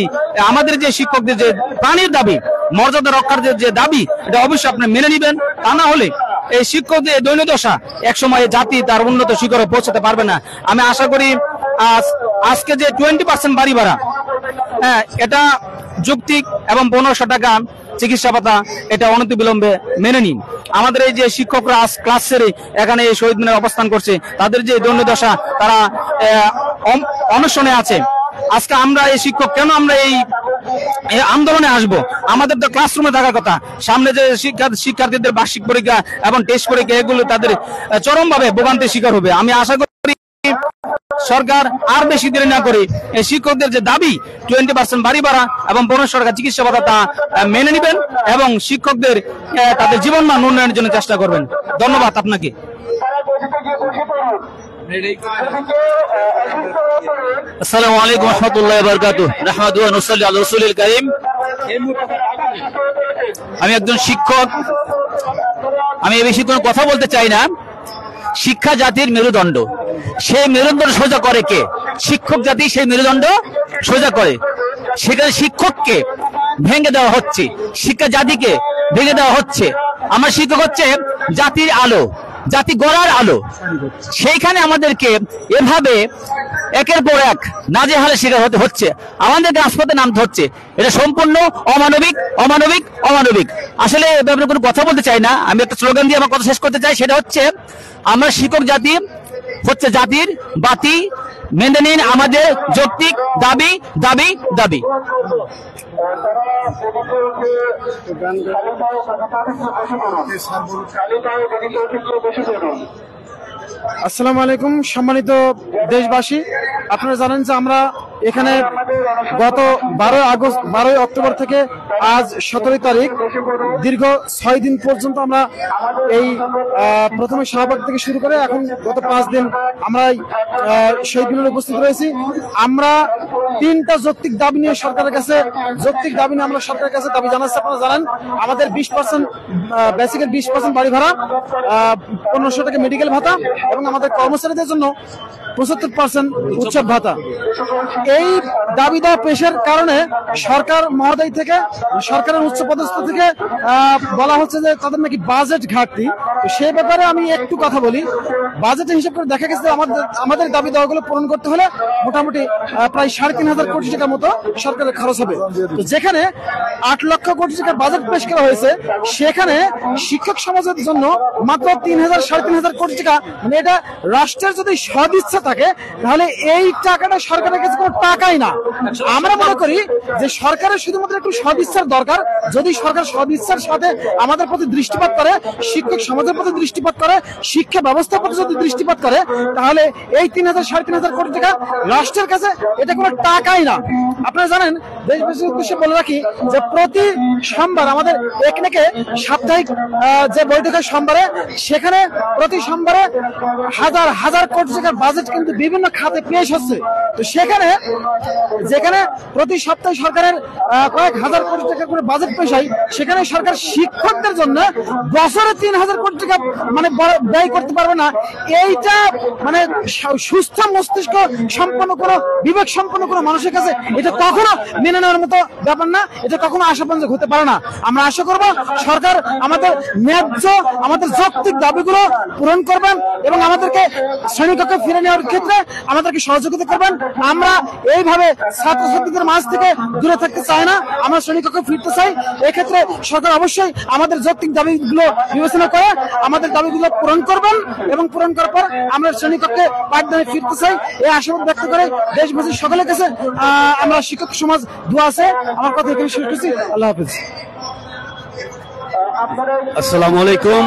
আমাদের যে শিক্ষকদের যে প্রাণীর দাবি, মর্যাদা রক্ষার যে দাবি, এটা অবশ্যই আপনি মেনে নেবেন। তা না হলে এই শিক্ষকদের দৈন্যদশা একসময় জাতি তার উন্নত শিখরে পৌঁছাতে পারবে না। আমি আশা করি আজকে যে 20% বাড়ি ভাড়া, এটা যৌক্তিক এবং 1500 টাকা চিকিৎসা ভাতা, এটা অনতিবিলম্বে মেনে নিন। আমাদের এই যে শিক্ষকরা ক্লাস সেরে এখানে এই শহীদ মিনারে অবস্থান করছে, তাদের যে দৈন্যদশা, তারা অনশনে আছে। আজকে আমরা এই শিক্ষক কেন আমরা এই আন্দোলনে আসব? আমাদের তো ক্লাসরুমে থাকার কথা। সামনে যে শিক্ষার্থীদের বার্ষিক পরীক্ষা এবং টেস্ট পরীক্ষা, এগুলো তাদের চরমভাবে ভোগান্তির শিকার হবে। আমি আশা করি সরকার আর বেশি দেরি না করে এই শিক্ষকদের যে দাবি 20% বাড়ি ভাড়া এবং 1500 টাকা চিকিৎসা ভাতা, তা মেনে নেবেন এবং শিক্ষকদের তাদের জীবনমান উন্নয়নের জন্য চেষ্টা করবেন। ধন্যবাদ আপনাকে। আসসালামু আলাইকুম ওয়া রাহমাতুল্লাহি ওয়া বারাকাতুহু। নাহমাদুহু ওয়া নুসাল্লি আলা রাসূলিল কারীম। আমি একজন শিক্ষক। আমি এই বেশি কোনো কথা বলতে চাই না। শিক্ষা জাতির মেরুদণ্ড, সেই মেরুদণ্ড সোজা করে কে? শিক্ষক জাতি সেই মেরুদণ্ড সোজা করে। সেখানে শিক্ষককে ভেঙে দেওয়া হচ্ছে, শিক্ষা জাতিকে ভেঙে দেওয়া হচ্ছে। আমার শিক্ষক হচ্ছে জাতির আলো, জাতি গড়ার আলো, সেইখানে আমাদেরকে এভাবে একের পর এক নাজেহালের শিকার হতে হচ্ছে, আমাদেরকে রাজপথে নামতে হচ্ছে। এটা সম্পূর্ণ অমানবিক, অমানবিক, অমানবিক। আসলে এ ব্যাপারে কোনো কথা বলতে চাই না, আমি একটা স্লোগান দিয়ে আমার কথা শেষ করতে চাই। সেটা হচ্ছে, আমরা শিক্ষক জাতি হচ্ছে জাতির বাতি, মেনে নিন আমাদের যৌক্তিক দাবি, দাবি, দাবি। আসসালামু আলাইকুম সম্মানিত দেশবাসী, আপনারা জানেন যে আমরা এখানে গত 12 অক্টোবর থেকে আজ 17 তারিখ দীর্ঘ 6 দিন পর্যন্ত আমরা এই প্রথমে শাহবাগ থেকে শুরু করে এখন গত 5 দিন আমরা শহীদ মিনারে উপস্থিত রয়েছি। আমরা 3টা যৌক্তিক দাবি নিয়ে সরকারের কাছে আমরা সরকারের কাছে দাবি জানাচ্ছি। আপনারা জানেন আমাদের 20% বেসিকের 20% বাড়ি ভাড়া, 1500 টাকা মেডিকেল ভাতা এবং আমাদের কর্মচারীদের জন্য 75% উৎসব ভাতা। এই দাবি দেওয়া পেশের কারণে সরকার মহোদয় থেকে, সরকারের উচ্চ পদস্থ থেকে বলা হচ্ছে যে তাদের নাকি বাজেট ঘাটতি। সেই ব্যাপারে আমি একটু কথা বলি। বাজেটের হিসাব করে দেখা গেছে আমাদের দাবি দেওয়াগুলো পূরণ করতে হলে মোটামুটি প্রায় 3,500 কোটি টাকার মতো সরকারের খরচ হবে। তো যেখানে 8 লক্ষ কোটি টাকার বাজেট পেশ করা হয়েছে, সেখানে শিক্ষক সমাজের জন্য মাত্র 3,000-3,500 কোটি টাকা, মানে এটা রাষ্ট্রের যদি সদিচ্ছা থাকে তাহলে এই টাকাটা সরকারের কাছে কোনো টাকাই না। আমরা মনে করি যে সরকারের শুধুমাত্র একটু সদিচ্ছার দরকার। যদি সরকার সদিচ্ছার সাথে আমাদের প্রতি দৃষ্টিপাত করে, শিক্ষক সমাজের প্রতি দৃষ্টিপাত করে, শিক্ষা ব্যবস্থার প্রতি যদি দৃষ্টিপাত করে, তাহলে এই 3,000-3,500 কোটি টাকা রাষ্ট্রের কাছে এটা কোনো টাকাই না। আপনারা জানেন, দেশবাসীর উদ্দেশ্যে বলে রাখি যে প্রতি সোমবার আমাদের একনেকে সাপ্তাহিক যে বৈঠক হয় সোমবারে, সেখানে প্রতি সোমবারে হাজার হাজার কোটি টাকার বাজেট কিন্তু বিভিন্ন খাতে পেশ হচ্ছে। তো সেখানে যেখানে প্রতি সপ্তাহে সরকারের কয়েক হাজার কোটি টাকা করে বাজেট পেশ হয়, সেখানে সরকার শিক্ষকদের জন্য বছরে 3,000 কোটি টাকা মানে ব্যয় করতে পারবে না। এইটা মানে সুস্থ মস্তিষ্ক সম্পন্ন কোনো, বিবেক সম্পন্ন কোনো মানুষের কাছে এটা কখনো মেনে নেওয়ার মতো ব্যাপার না, এটা কখনো আশাবাঞ্জক হতে পারে না। আমরা আশা করব সরকার আমাদের ন্যায্য, আমাদের যৌক্তিক দাবিগুলো পূরণ করবেন এবং আমাদেরকে শ্রেণীকক্ষে ফিরে নেওয়ার ক্ষেত্রে আমাদেরকে সহযোগিতা করবেন। আমরা এইভাবে ছাত্রছাত্রীদের মাঝ থেকে দূরে থাকতে চাই না, আমরা শ্রেণীকক্ষে ফিরতে চাই। এক্ষেত্রে সরকার অবশ্যই আমাদের যৌক্তিক দাবিগুলো বিবেচনা করে আমাদের দাবিগুলো পূরণ করবেন এবং পূরণ করার পর আমরা শ্রেণীকক্ষে পাঠদানে ফিরতে চাই। এই আশাবাদ ব্যক্ত করে দেশবাসীর সকলের কাছে আমরা শিক্ষক সমাজ দোয়া আছে। আমার কথা এখানে শেষ করছি। আল্লাহ হাফেজ। আসসালামু আলাইকুম,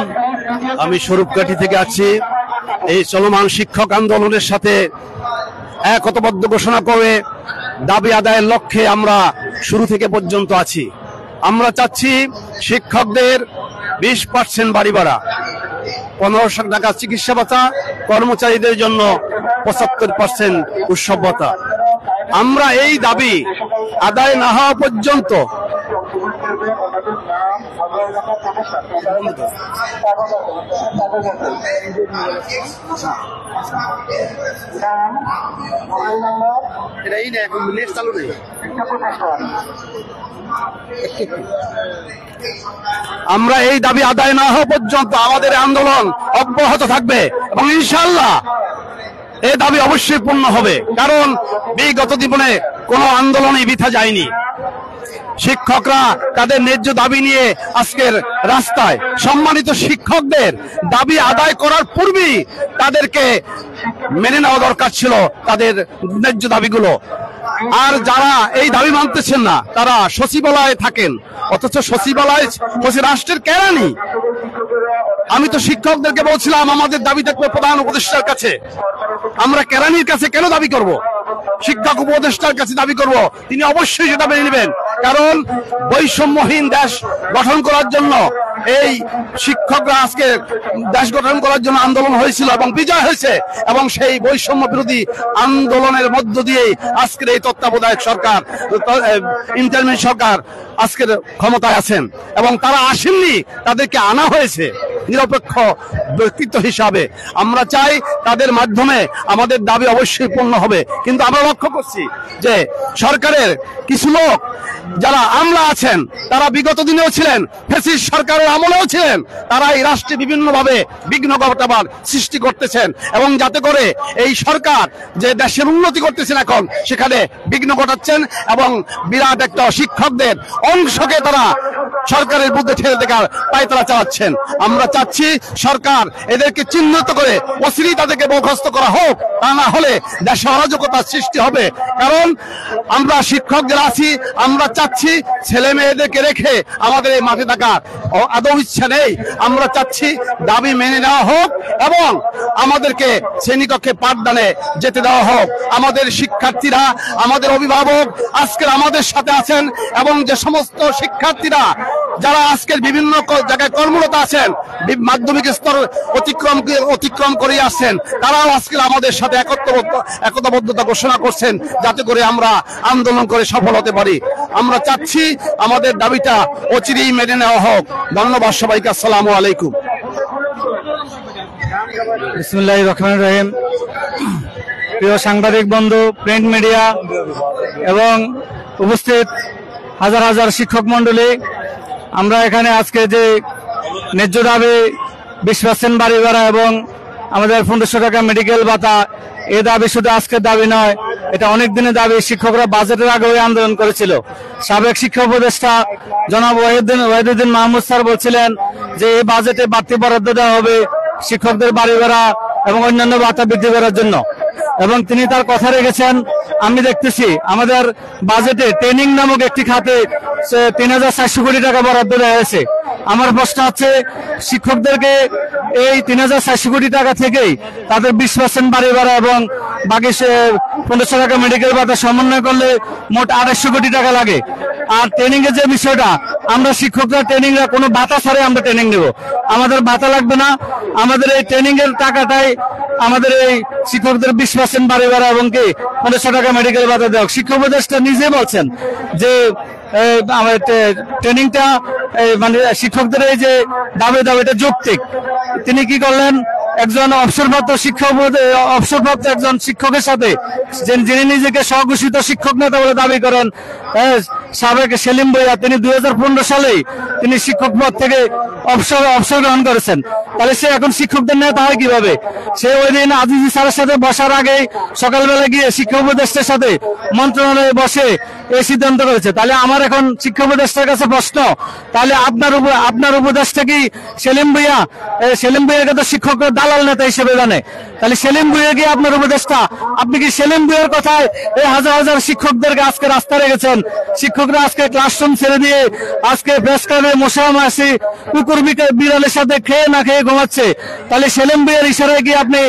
আমি স্বরূপকাঠি থেকে আছি। এই চলমান শিক্ষক আন্দোলনের সাথে একতাবদ্ধ ঘোষণা করে দাবি আদায়ের লক্ষ্যে আমরা শুরু থেকে পর্যন্ত আছি। আমরা চাচ্ছি শিক্ষকদের 20% বাড়ি ভাড়া, 1500 টাকা চিকিৎসা ভাতা, কর্মচারীদের জন্য 75% উৎসব ভাতা। আমরা এই দাবি আদায় না হওয়া পর্যন্ত আমরা এই দাবি আদায় না হওয়া পর্যন্ত আমাদের আন্দোলন অব্যাহত থাকবে এবং ইনশাআল্লাহ এই দাবি অবশ্যই পূর্ণ হবে। কারণ বিগত জীবনে কোনো আন্দোলনই বৃথা যায়নি। শিক্ষকরা তাদের ন্যায্য দাবি নিয়ে আজকের রাস্তায়। সম্মানিত শিক্ষকদের দাবি আদায় করার পূর্বেই তাদেরকে মেনে নেওয়া দরকার ছিল তাদের ন্যায্য দাবিগুলো। আর যারা এই দাবি মানতেছেন না তারা সচিবালয়ে থাকেন, অথচ সচিবালয় হচ্ছে রাষ্ট্রের কেরানি। আমি তো শিক্ষকদেরকে বলছিলাম আমাদের দাবি থাকবে প্রধান উপদেষ্টার কাছে। আমরা কেরানির কাছে কেন দাবি করব? শিক্ষক উপদেষ্টার কাছে দাবি করব, তিনি অবশ্যই সেটা মেনে নেবেন। কারণ বৈষম্যহীন দেশ গঠন করার জন্য এই শিক্ষকরা আজকে দেশ গঠন করার জন্য আন্দোলন হয়েছিল এবং বিজয় হয়েছে, এবং সেই বৈষম্য বিরোধী আন্দোলনের মধ্য দিয়ে আজকের এই তত্ত্বাবধায়ক সরকার, ইন্টারিম সরকার আজকের ক্ষমতায় আছেন এবং তারা আসেননি, তাদেরকে আনা হয়েছে। নিরপেক্ষ ব্যক্তিত্ব হিসাবে। আমরা চাই তাদের মাধ্যমে আমাদের দাবি অবশ্যই পূর্ণ হবে। কিন্তু আমরা লক্ষ্য করছি যে সরকারের কিছু লোক যারা আমলা আছেন, তারা বিগত দিনেও ছিলেন, ফ্যাসিস্ট সরকারের আমলেও ছিলেন, তারা এই রাষ্ট্রে বিভিন্নভাবে বিঘ্ন ঘটাবার সৃষ্টি করতেছেন এবং যাতে করে এই সরকার যে দেশের উন্নতি করতেছেন এখন সেখানে বিঘ্ন ঘটাচ্ছেন এবং বিরাট একটা শিক্ষকদের অংশকে তারা সরকারের বিরুদ্ধে ঠেলে দেখার পায়তারা চালাচ্ছেন। আমরা চাচ্ছি সরকার এদেরকে চিহ্নিত করে অচিরেই তাদেরকে বরখাস্ত করা হোক, তা না হলে দেশে অরাজকতার সৃষ্টি হবে। কারণ আমরা শিক্ষকদের আছি, আমরা চাচ্ছি ছেলে মেয়েদেরকে রেখে আমাদের এই মাঠে থাকার আদৌ ইচ্ছা নেই। আমরা চাচ্ছি দাবি মেনে নেওয়া হোক এবং আমাদেরকে শ্রেণীকক্ষে পাঠদানে যেতে দেওয়া হোক। আমাদের শিক্ষার্থীরা, আমাদের অভিভাবক আজকের আমাদের সাথে আছেন এবং যে সমস্ত শিক্ষার্থীরা যারা আজকের বিভিন্ন জায়গায় কর্মরত আছেন, মাধ্যমিক স্তর অতিক্রম করে আসছেন, তারাও আজকে আমাদের সাথে একতাবদ্ধতা ঘোষণা করছেন যাতে করে আমরা আন্দোলন করে সফল হতে পারি। আমরা চাচ্ছি আমাদের দাবিটা অচিরেই মেনে নেওয়া হোক। ধন্যবাদ সবাইকে। আসসালামু আলাইকুম। বিসমিল্লাহির রহমানির রহিম। প্রিয় সাংবাদিক বন্ধু, প্রিন্ট মিডিয়া এবং উপস্থিত হাজার হাজার শিক্ষক মন্ডলী, আমরা এখানে আজকে যে ন্যায্য দাবি 20% বাড়ি ভাড়া এবং আমাদের 1500 টাকা মেডিকেল ভাতা, এই দাবি শুধু আজকের দাবি নয়, এটা অনেক দিনের দাবি। শিক্ষকরা বাজেটের আগে আন্দোলন করেছিল। সাবেক শিক্ষা উপদেষ্টা জনাব ওয়াহিদুদ্দিন মাহমুদ স্যার বলছিলেন যে এই বাজেটে বাড়তি বরাদ্দ দেওয়া হবে শিক্ষকদের বাড়ি ভাড়া এবং অন্যান্য ভাতা বৃদ্ধি করার জন্য, এবং তিনি তার কথা রেখেছেন। আমি দেখতেছি আমাদের বাজেটে ট্রেনিং নামক একটি খাতে 3400 কোটি টাকা বরাদ্দ দেওয়া হয়েছে। আমার প্রশ্ন হচ্ছে, শিক্ষকদেরকে এই 3400 কোটি টাকা থেকেই তাদের 20% বাড়ি ভাড়া এবং বাকি 1500 টাকা মেডিকেল ভাতা সমন্বয় করলে মোট 2800 কোটি টাকা লাগে। আর ট্রেনিং এর যে বিষয়টা, আমরা শিক্ষকরা ট্রেনিংরা কোনো ভাতা ছাড়াই আমরা ট্রেনিং নেব, আমাদের ভাতা লাগবে না। আমাদের এই ট্রেনিং এর টাকাটাই আমাদের এই শিক্ষকদের 20% বাড়ি ভাড়া এবং কি 1500 টাকা মেডিকেল ভাতা দেওয়া। শিক্ষা উপদেষ্টা নিজে বলছেন যে ট্রেনিংটা মানে শিক্ষকদের এই যে দাবি এটা যৌক্তিক। তিনি কি করলেন, একজন অবসরপ্রাপ্ত একজন শিক্ষকের সাথে, যিনি নিজেকে স্বঘোষিত শিক্ষক নেতা বলে দাবি করেন, সাবেক সেলিম ভুঁইয়া, তিনি 2015 সালেই তিনি শিক্ষক পদ থেকে অবসর গ্রহণ করেছেন। তাহলে সে এখন শিক্ষকদের নেতা হয় কিভাবে? সে ওই দিন আজিজি স্যারের সাথে বসার আগেই সকালবেলা গিয়ে শিক্ষা উপদেষ্টার সাথে মন্ত্রণালয়ে বসে এই সিদ্ধান্ত করেছে। তাহলে আমার এখন শিক্ষা উপদেষ্টার কাছে প্রশ্ন, তাহলে আপনার উপদেষ্টা কি সেলিম ভুঁইয়া? সেলিম ভুঁইয়াকে তো শিক্ষকরা দালাল নেতা হিসেবে জানে। তাহলে সেলিম ভুঁইয়া কি আপনার উপদেষ্টা? আপনি কি সেলিম ভুঁইয়ার কথায় এই হাজার হাজার শিক্ষকদেরকে আজকে রাস্তা রেখেছেন? শিক্ষকরা আজকে ক্লাসরুম ছেড়ে দিয়ে আজকে প্রেস ক্লাবে মশা মাসি কুকুর বিড়ালের সাথে খেয়ে না খেয়ে ঘুমাচ্ছে। তাহলে সেলিম ভুঁইয়ার ইশারায় কি আপনি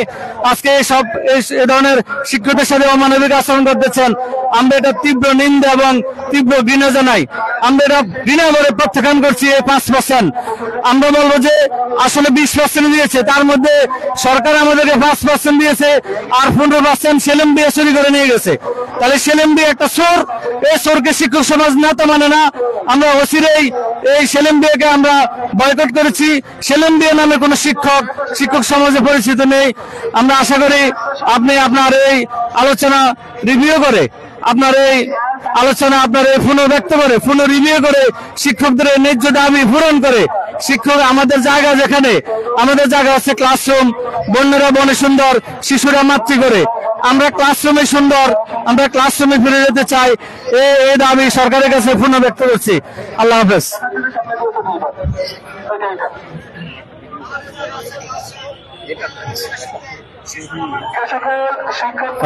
আজকে সব এই ধরনের শিক্ষকদের সাথে অমানবিক আচরণ করতেছেন? আমরা এটা তীব্র নিন্দা এবং তীব্র ঘৃণা জানাই। আমরা এটা ঘৃণা করে প্রত্যাখ্যান করছি। এই 5% আমরা বলবো যে আসলে 20% দিয়েছে, তার মধ্যে সরকার আমাদেরকে 5% দিয়েছে আর 15% সেলিম ভুঁইয়া চুরি করে নিয়ে গেছে। তাহলে সেলিম ভুঁইয়া একটা চোর, এই চোরকে শিক্ষক সমাজ নেতা মানে না। আমরা অচিরেই এই সেলিম ভুঁইয়াকে আমরা বয়কট করেছি। সেলিম ভুঁইয়া নামে কোনো শিক্ষক সমাজে পরিচিত নেই। আমরা আশা করি আপনি আপনার এই আলোচনা রিভিউ করে, আপনার এই পুনর্ব্যক্ত করে, রিভিউ করে শিক্ষকদের ন্যায্য দাবি পূরণ করে, শিক্ষক আমাদের জায়গা, যেখানে আমাদের জায়গা হচ্ছে ক্লাসরুম, বন্যরা বনে সুন্দর, শিশুরা মাতৃ করে, আমরা ক্লাসরুমে সুন্দর, আমরা ক্লাসরুমে ফিরে যেতে চাই। এই দাবি সরকারের কাছে পুনর্ব্যক্ত করছি। আল্লাহ হাফেজ।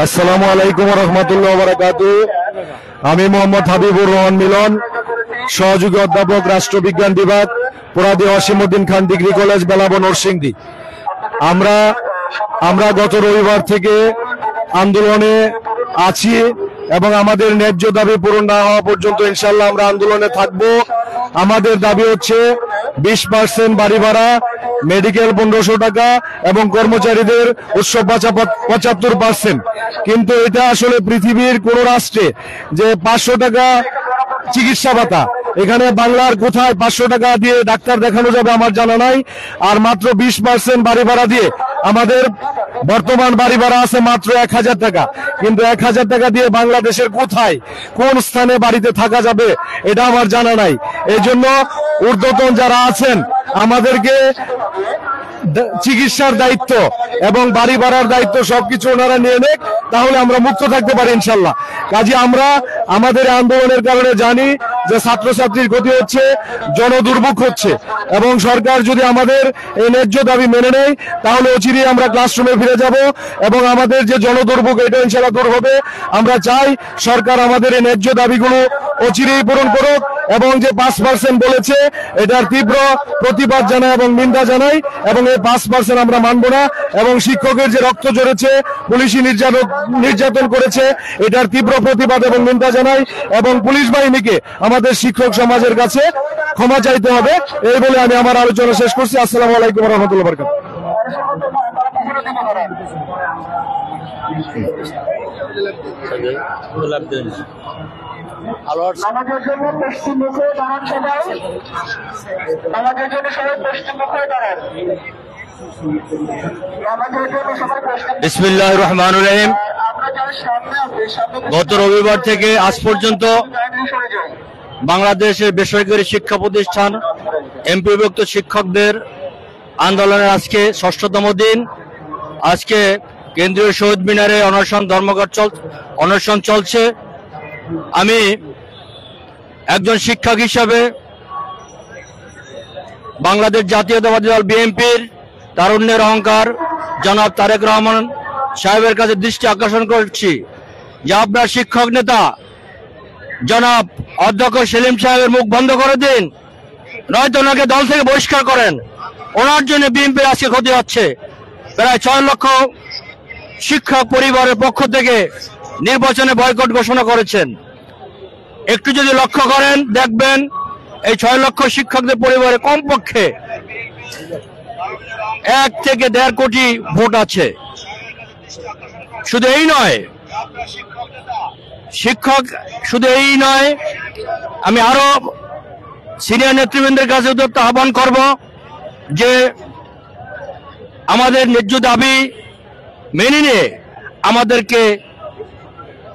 আসসালামু আলাইকুম ওয়া রাহমাতুল্লাহি ওয়া বারাকাতুহু। আমি মোহাম্মদ হাবিবুর রহমান মিলন, সহযোগী অধ্যাপক, রাষ্ট্রবিজ্ঞান বিভাগ, পুরাদি ওয়াসিমউদ্দিন খান ডিগ্রি কলেজ, বেলাব, নরসিংদী। আমরা গত রবিবার থেকে আন্দোলনে আছি এবং আমাদের ন্যায্য দাবি পূরণ না হওয়া পর্যন্ত ইনশাআল্লাহ আমরা আন্দোলনে থাকব। আমাদের দাবি হচ্ছে 20% বাড়ি ভাড়া, মেডিকেল 1500 টাকা এবং কর্মচারীদের উৎসব 75%। কিন্তু এটা আসলে পৃথিবীর কোন রাষ্ট্রে যে 500 টাকা চিকিৎসা ভাতা এখানে বাংলার কোথায় 500 টাকা দিয়ে ডাক্তার দেখানো যাবে আমার জানা নাই। আর মাত্র 20% বাড়ি ভাড়া দিয়ে আমাদের বর্তমান বাড়ি ভাড়া আছে মাত্র 1000 টাকা। কিন্তু 1000 টাকা দিয়ে বাংলাদেশের কোথায় কোন স্থানে বাড়িতে থাকা যাবে এটা আমার জানা নাই। এই জন্য ঊর্ধ্বতন যারা আছেন আমাদেরকে চিকিৎসার দায়িত্ব এবং বাড়ি ভাড়ার দায়িত্ব সবকিছু ওনারা নিয়ে নেক, তাহলে আমরা মুক্ত থাকতে পারি ইনশাল্লাহ। কাজে আমরা আমাদের আন্দোলনের কারণে জানি যে ছাত্রছাত্রীর ক্ষতি হচ্ছে, জনদুর্ভোগ হচ্ছে, এবং সরকার যদি আমাদের এই ন্যায্য দাবি মেনে নেয় তাহলে অচিরেই আমরা ক্লাসরুমে ফিরে যাব এবং আমাদের যে জনদুর্ভোগ এটা ইনশাল্লাহ দূর হবে। আমরা চাই সরকার আমাদের এই ন্যায্য দাবিগুলো অচিরেই পূরণ করুক এবং যে 5% বলেছে এটার তীব্র প্রতিবাদ জানাই এবং নিন্দা জানাই, এবং এই 5% আমরা মানব না। এবং শিক্ষকের যে রক্ত ঝরেছে, পুলিশি নির্যাতন করেছে, এটার তীব্র প্রতিবাদ এবং নিন্দা জানাই, এবং পুলিশ বাহিনীকে আমাদের শিক্ষক সমাজের কাছে ক্ষমা চাইতে হবে। এই বলে আমি আমার আলোচনা শেষ করছি। আসসালামু আলাইকুম ওয়া রাহমাতুল্লাহি ওয়া বারাকাতুহু। আমাদের জন্য পশ্চিম মুখে দাঁড়ান সবাই, আমাদের জন্য সবাই পশ্চিম মুখে দাঁড়ান, আমাদের জন্য সবাই পশ্চিম। বিসমিল্লাহির রহমানির রহিম। আমরা যারা সামনে আছি, গত রবিবার থেকে আজ পর্যন্ত বাংলাদেশের বেসরকারি শিক্ষা প্রতিষ্ঠান এমপিভুক্ত শিক্ষকদের আন্দোলনের আজকে 6তম দিন। আজকে কেন্দ্রীয় শহীদ মিনারে অনশন চলছে। আমি একজন শিক্ষক হিসাবে বাংলাদেশ জাতীয়তাবাদী দল বিএনপির তারুণ্যের অহংকার জনাব তারেক রহমান সাহেবের কাছে দৃষ্টি আকর্ষণ করছি যে আপনার শিক্ষক নেতা জনাব অধ্যক্ষ সেলিম সাহেবের মুখ বন্ধ করে দিন, নয়তো ওনাকে দল থেকে বহিষ্কার করেন। ওনার জন্য বিএনপির আজকে ক্ষতি হচ্ছে। প্রায় 6 লক্ষ শিক্ষক পরিবারের পক্ষ থেকে নির্বাচনে বয়কট ঘোষণা করেছেন। একটু যদি লক্ষ্য করেন দেখবেন এই 6 লক্ষ শিক্ষকদের পরিবারে কমপক্ষে 1 থেকে 1.5 কোটি ভোট আছে। শুধু এই নয়, আমি আরো সিনিয়র নেতৃবৃন্দের কাছে উদ্যোক্ত আহ্বান করব যে আমাদের ন্যায্য দাবি মেনে নিয়ে আমাদেরকে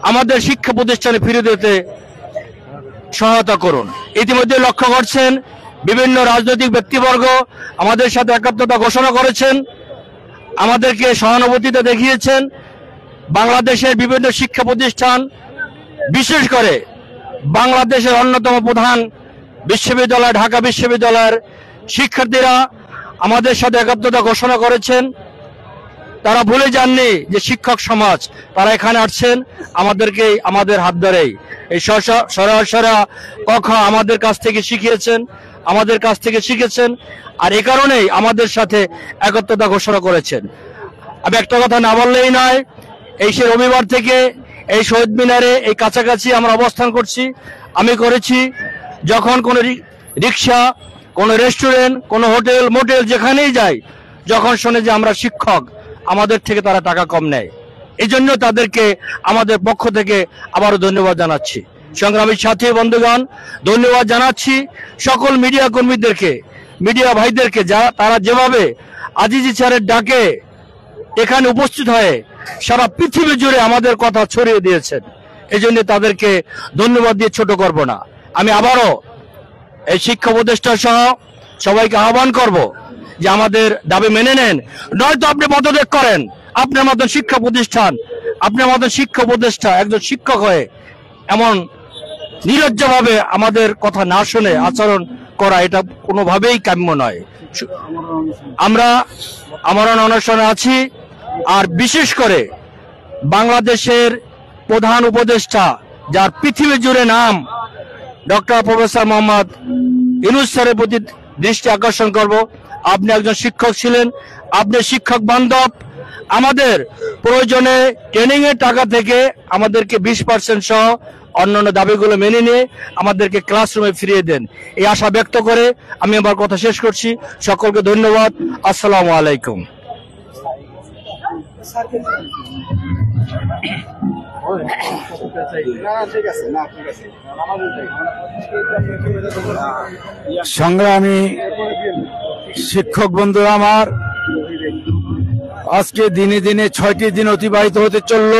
আমাদের শিক্ষা প্রতিষ্ঠানে ফিরে দিতে সহায়তা করুন। ইতিমধ্যে লক্ষ্য করছেন বিভিন্ন রাজনৈতিক ব্যক্তিবর্গ আমাদের সাথে একাত্মতা ঘোষণা করেছেন, আমাদেরকে সহানুভূতিতে দেখিয়েছেন। বাংলাদেশের বিভিন্ন শিক্ষা প্রতিষ্ঠান, বিশেষ করে বাংলাদেশের অন্যতম প্রধান বিশ্ববিদ্যালয় ঢাকা বিশ্ববিদ্যালয়ের শিক্ষার্থীরা আমাদের সাথে একাত্মতা ঘোষণা করেছেন। তারা ভুলে যাননি যে শিক্ষক সমাজ তারা এখানে আসছেন আমাদেরকে আমাদের হাত ধরেই এই সরাসরা কথা আমাদের কাছ থেকে শিখেছেন, আর এই কারণেই আমাদের সাথে একত্রতা ঘোষণা করেছেন। আমি একটা কথা না বললেই নয়, এই সে রবিবার থেকে এই শহীদ মিনারে এই কাছাকাছি আমরা অবস্থান করছি। আমি করেছি যখন কোনো রিক্সা, কোনো রেস্টুরেন্ট, কোনো হোটেল মোটেল যেখানেই যাই, যখন শুনে যে আমরা শিক্ষক, আমাদের থেকে তারা টাকা কম নেয়। এই জন্য তাদেরকে আমাদের পক্ষ থেকে আবারও ধন্যবাদ জানাচ্ছি। সংগ্রামী সাথী বন্ধুগণ, ধন্যবাদ জানাচ্ছি সকল মিডিয়া কর্মীদেরকে, মিডিয়া ভাইদেরকে, যারা তারা যেভাবে আজিজি স্যারের ডাকে এখানে উপস্থিত হয়ে সারা পৃথিবী জুড়ে আমাদের কথা ছড়িয়ে দিয়েছেন। এই জন্য তাদেরকে ধন্যবাদ দিয়ে ছোট করব না। আমি আবারও এই শিক্ষা উপদেষ্টা সহ সবাইকে আহ্বান করব যে আমাদের দাবি মেনে নেন, নয়তো আপনি পদত্যাগ করেন। আপনার মতন শিক্ষা প্রতিষ্ঠান, আপনার মতন শিক্ষা উপদেষ্টা একজন শিক্ষক হয়ে এমন নির্লজ্জভাবে আমাদের কথা না শুনে আচরণ করা, এটা কোনোভাবেই কাম্য নয়। আমরা আমরণ অনশনে আছি। আর বিশেষ করে বাংলাদেশের প্রধান উপদেষ্টা, যার পৃথিবী জুড়ে নাম, ডক্টর প্রফেসর মোহাম্মদ ইউনূস স্যারের প্রতি দৃষ্টি আকর্ষণ করব। আপনি একজন শিক্ষক ছিলেন, আপনি শিক্ষক বান্ধব। আমাদের প্রয়োজনে ট্রেনিং এর টাকা থেকে আমাদেরকে 20% সহ অন্যান্য দাবিগুলো মেনে নিয়ে আমাদেরকে ক্লাসরুমে ফিরিয়ে দেন, এই আশা ব্যক্ত করে আমি আমার কথা শেষ করছি। সকলকে ধন্যবাদ। আসসালামু আলাইকুম। সংগ্রামী শিক্ষক বন্ধুরা আমার, আজকে দিনে দিনে 6টি দিন অতিবাহিত হতে চলল।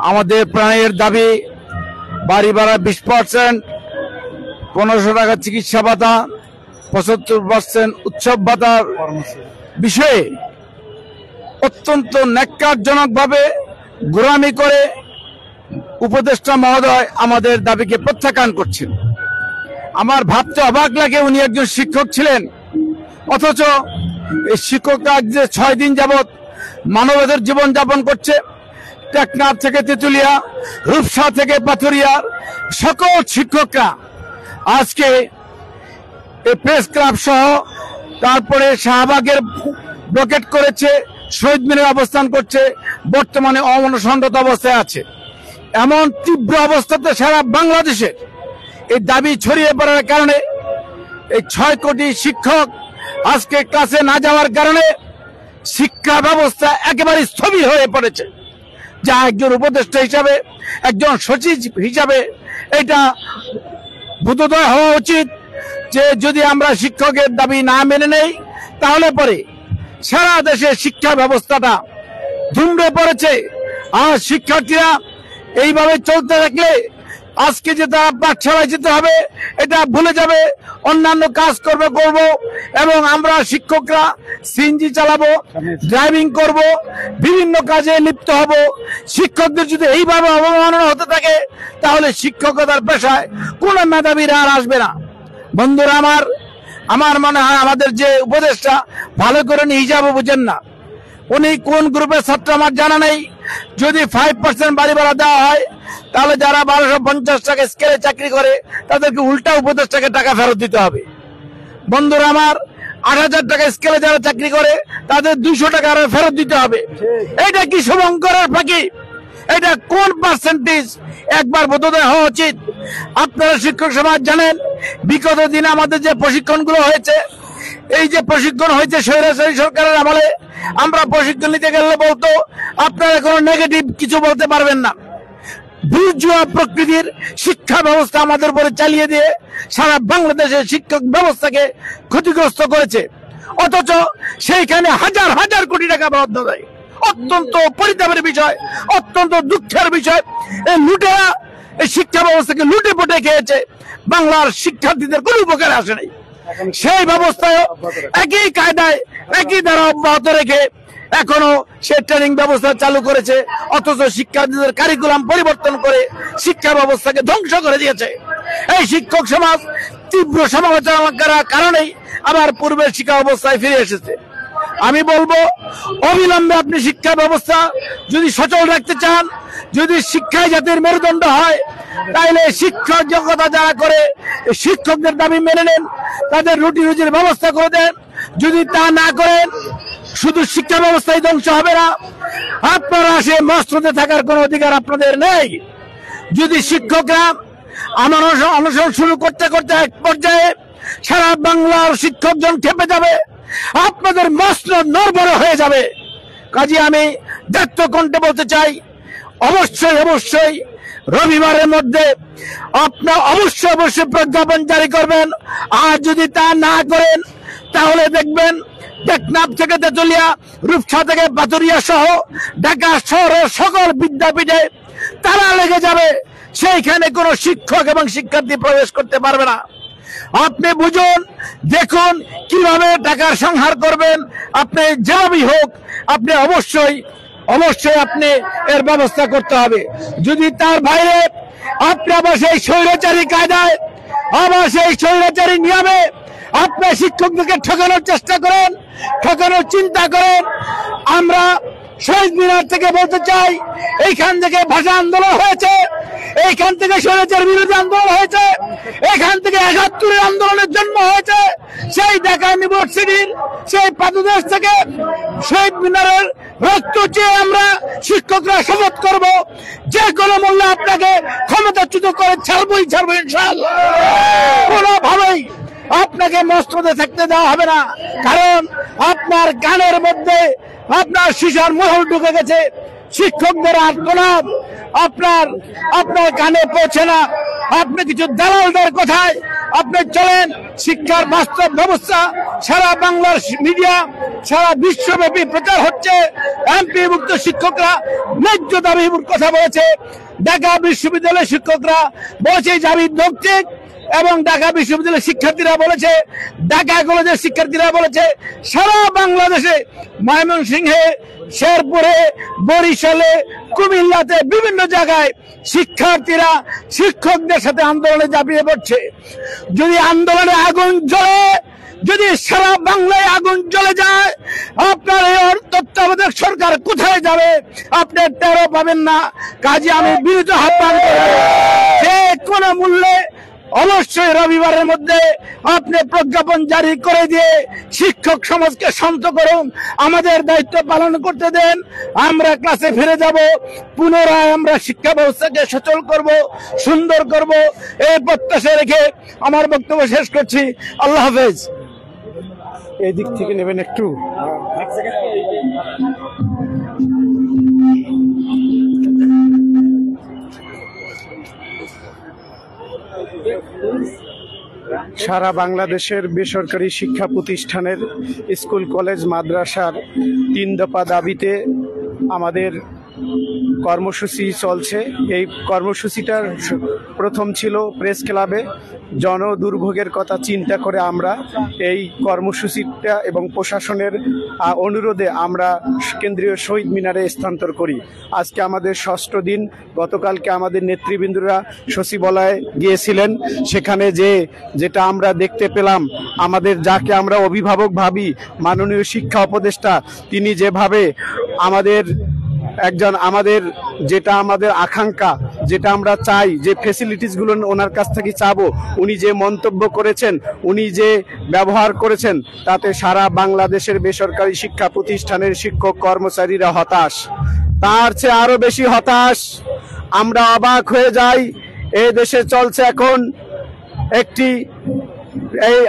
আমাদের প্রাণের দাবি বাড়ি ভাড়া 20%, 1500 টাকা চিকিৎসা ভাতা, 75% উৎসব ভাতার বিষয়ে অত্যন্ত ন্যাক্কারজনক ভাবে গোলামি করে উপদেষ্টা মহোদয় আমাদের দাবিকে প্রত্যাখ্যান করছেন। আমার ভাবতে অবাক লাগে, উনি একজন শিক্ষক ছিলেন, অথচ এই শিক্ষকরা যে 6 দিন যাবৎ মানবতার জীবন যাপন করছে। টেকনাফ থেকে তেতুলিয়া, রূপসা থেকে পাথুরিয়ার সকল শিক্ষকরা আজকে এই প্রেস ক্লাব সহ তারপরে শাহবাগের ব্লকেট করেছে, শহীদ মিনারে অবস্থান করছে, বর্তমানে অনশনরত অবস্থায় আছে। এমন তীব্র অবস্থাতে সারা বাংলাদেশে এই দাবি ছড়িয়ে পড়ার কারণে এই 6 কোটি শিক্ষক আজকে ক্লাসে না যাওয়ার কারণে শিক্ষা ব্যবস্থা একেবারে স্থবির হয়ে পড়েছে। যা একজন উপদেষ্টা হিসাবে, একজন সচিব হিসাবে এটা বোধোদয় হওয়া উচিত যে যদি আমরা শিক্ষকের দাবি না মেনে নেই তাহলে পরে সারা দেশে শিক্ষা ব্যবস্থাটা ধুমড়ে পড়েছে। আর শিক্ষার্থীরা এইভাবে চলতে থাকলে আজকে যে তারা পাঠশালায় যেতে হবে এটা ভুলে যাবে, অন্যান্য কাজ করব এবং আমরা শিক্ষকরা সিএনজি চালাবো, ড্রাইভিং করব, বিভিন্ন কাজে লিপ্ত হব। শিক্ষকদের যদি এইভাবে অবমাননা হতে থাকে তাহলে শিক্ষকতার পেশায় কোনো মেধাবীরা আর আসবে না। বন্ধুরা আমার মনে হয় আমাদের যে উপদেষ্টা ভালো করে হিসাবও বুঝেন না। উনি কোন গ্রুপের ছাত্র আমার জানা নেই। যদি 5% বাড়ি ভাড়া দেওয়া হয় তাহলে যারা 1250 টাকা স্কেলে চাকরি করে তাদেরকে উল্টা উপদেষ্টাকে টাকা ফেরত দিতে হবে। বন্ধুরা আমার, 8000 টাকা স্কেলে যারা চাকরি করে তাদের 200 টাকা ফেরত দিতে হবে। এটা কি শুভঙ্করের ফাঁকি? এটা কোন পার্সেন্টেজ? একবার বোধোদয় হওয়া উচিত। আপনারা শিক্ষক সমাজ জানেন, বিগত দিনে আমাদের যে প্রশিক্ষণগুলো হয়েছে, এই যে প্রশিক্ষণ হয়েছে স্বৈরাচারী সরকারের আমলে, আমরা প্রশিক্ষণ নিতে গেলে বলতো আপনারা কোনো নেগেটিভ কিছু বলতে পারবেন না। বুর্জুয়া প্রকৃতির শিক্ষা ব্যবস্থা আমাদের উপরে চালিয়ে দিয়ে সারা বাংলাদেশের শিক্ষক ব্যবস্থাকে ক্ষতিগ্রস্ত করেছে। অথচ সেইখানে হাজার হাজার কোটি টাকা বরাদ্দ দেয়। অত্যন্ত পরিতাপের বিষয়, অত্যন্ত দুঃখের বিষয়। এই লুটেরা এই শিক্ষা ব্যবস্থাকে লুটে পুটে খেয়েছে, বাংলার শিক্ষার্থীদের কোনো উপকারে আসে নাই। সেই ব্যবস্থায় একই কায়দায় একই দ্বারা অব্যাহত রেখে এখনো সে ট্রেনিং ব্যবস্থা চালু করেছে, অথচ শিক্ষার্থীদের কারিকুলাম পরিবর্তন করে শিক্ষা ব্যবস্থাকে ধ্বংস করে দিয়েছে। এই শিক্ষক সমাজ তীব্র সমালোচনা করার কারণেই আবার পূর্বের শিক্ষা অবস্থায় ফিরে এসেছে। আমি বলবো অবিলম্বে আপনি শিক্ষা ব্যবস্থা যদি সচল রাখতে চান, যদি শিক্ষায় জাতির মেরুদণ্ড হয়, তাইলে শিক্ষক যোগ্যতা যারা করে শিক্ষকদের দাবি মেনে নেন, তাদের রুটি রুজির ব্যবস্থা করে দেন। যদি তা না করেন শুধু শিক্ষা ব্যবস্থায় ধ্বংস হবে না, আপনারা সে মস্ত্রতে থাকার কোনো অধিকার আপনাদের নেই। যদি শিক্ষকরা অনশন শুরু করতে করতে এক পর্যায়ে সারা বাংলার শিক্ষকজন খেপে যাবে, আপনাদের মস্ত্র নড়বড়ে হয়ে যাবে। কাজে আমি দায়িত্ব কণ্ঠে বলতে চাই, অবশ্যই রবিবারের মধ্যে আপনার অবশ্যই প্রজ্ঞাপন জারি করবেন। আর যদি তা না করেন তাহলে দেখবেন টেকনাফ থেকে তেতুলিয়া, রূপসা থেকে পাথুরিয়া সহ ঢাকা শহরের সকল বিদ্যাপীঠে তালা লেগে যাবে। সেইখানে কোনো শিক্ষক এবং শিক্ষার্থী প্রবেশ করতে পারবে না। আপনি বুঝুন, দেখুন কিভাবে টাকার সংহার করবেন। আপনি যেভাবেই হোক আপনি অবশ্যই আপনি এর ব্যবস্থা করতে হবে। যদি তার বাইরে আপনি আবার সেই স্বৈরাচারী কায়দায়, আবার সেই স্বৈরাচারী নিয়মে আপনার শিক্ষকদেরকে ঠকানোর চেষ্টা করেন, ঠকানোর চিন্তা করেন, আমরা শহীদ মিনার থেকে বলতে চাই, এইখান থেকে ভাষা আন্দোলন হয়েছে, এইখান থেকে স্বৈরাচার বিরোধী আন্দোলন হয়েছে, এখান থেকে ৭১ আন্দোলনের জন্ম হয়েছে। সেই ঢাকা ইউনিভার্সিটির সেই পাদদেশ থেকে শহীদ মিনারের রক্ত চেয়ে আমরা শিক্ষকরা শপথ করব, যে কোনো মূল্যে আপনাকে ক্ষমতাচ্যুত করে ছাড়বো ইনশাআল্লাহ। কোনোভাবেই আপনাকে মস্ত্রতে থাকতে দেওয়া হবে না, কারণ আপনার গানের মধ্যে আপনার শিশার মহল ঢুকে গেছে। শিক্ষকদের আর্তনাদ আপনার কানে পৌঁছে না। আপনি কিছু দালালদের কথায় আপনি চলেন। শিক্ষার বাস্তব ব্যবস্থা সারা বাংলার মিডিয়া, সারা বিশ্বব্যাপী প্রচার হচ্ছে। এমপিভুক্ত শিক্ষকরা ন্যায্য দাবির কথা বলেছে। ঢাকা বিশ্ববিদ্যালয়ের শিক্ষকরা বলেছে জাবির যৌক্তিক, এবং ঢাকা বিশ্ববিদ্যালয়ের শিক্ষার্থীরা বলেছে, ঢাকা কলেজের শিক্ষার্থীরা বলেছে। সারা বাংলাদেশে ময়মনসিংহে, শেরপুরে, বরিশালে, কুমিল্লাতে বিভিন্ন জায়গায় শিক্ষার্থীরা শিক্ষকদের সাথে আন্দোলনে ঝাঁপিয়ে পড়ছে। যদি আন্দোলনে আগুন জ্বলে, যদি সারা বাংলায় আগুন জ্বলে যায়, আপনার এই তত্ত্বাবধায়ক সরকার কোথায় যাবে আপনি টেরও পাবেন না। কাজে আমি বিরত আহ্বান করব, যে কোনো মূল্যে অবশ্যই রবিবারের মধ্যে আপনি প্রজ্ঞাপন জারি করে দিয়ে শিক্ষক সমাজকে শান্ত করুন, আমাদের দায়িত্ব পালন করতে দেন। আমরা ক্লাসে ফিরে যাব, পুনরায় আমরা শিক্ষা ব্যবস্থাকে সচল করব, সুন্দর করব, এই প্রত্যাশা রেখে আমার বক্তব্য শেষ করছি। আল্লাহ হাফেজ। এই দিক থেকে নেবেন একটু। সারা বাংলাদেশের বেসরকারি শিক্ষা প্রতিষ্ঠানের স্কুল, কলেজ, মাদ্রাসার 3 দফা দাবিতে আমাদের কর্মসূচি চলছে। এই কর্মসূচিটার প্রথম ছিল প্রেস ক্লাবে। জনদুর্ভোগের কথা চিন্তা করে আমরা এই কর্মসূচিটা এবং প্রশাসনের অনুরোধে আমরা কেন্দ্রীয় শহীদ মিনারে স্থানান্তর করি। আজকে আমাদের 6ষ্ঠ দিন। গতকালকে আমাদের নেতৃবৃন্দরা সচিবালয়ে গিয়েছিলেন। সেখানে যেটা আমরা দেখতে পেলাম, যাকে আমরা অভিভাবক ভাবি, মাননীয় শিক্ষা উপদেষ্টা, তিনি যেভাবে আমাদের যেটা আমাদের আকাঙ্ক্ষা, যেটা আমরা চাই, যে ফেসিলিটিসগুলো ওনার কাছ থেকে চাবো, উনি যে মন্তব্য করেছেন, উনি যে ব্যবহার করেছেন, তাতে সারা বাংলাদেশের বেসরকারি শিক্ষা প্রতিষ্ঠানের শিক্ষক কর্মচারীরা হতাশ। তার চেয়ে আরো বেশি হতাশ, আমরা অবাক হয়ে যাই। এই দেশে চলছে এখন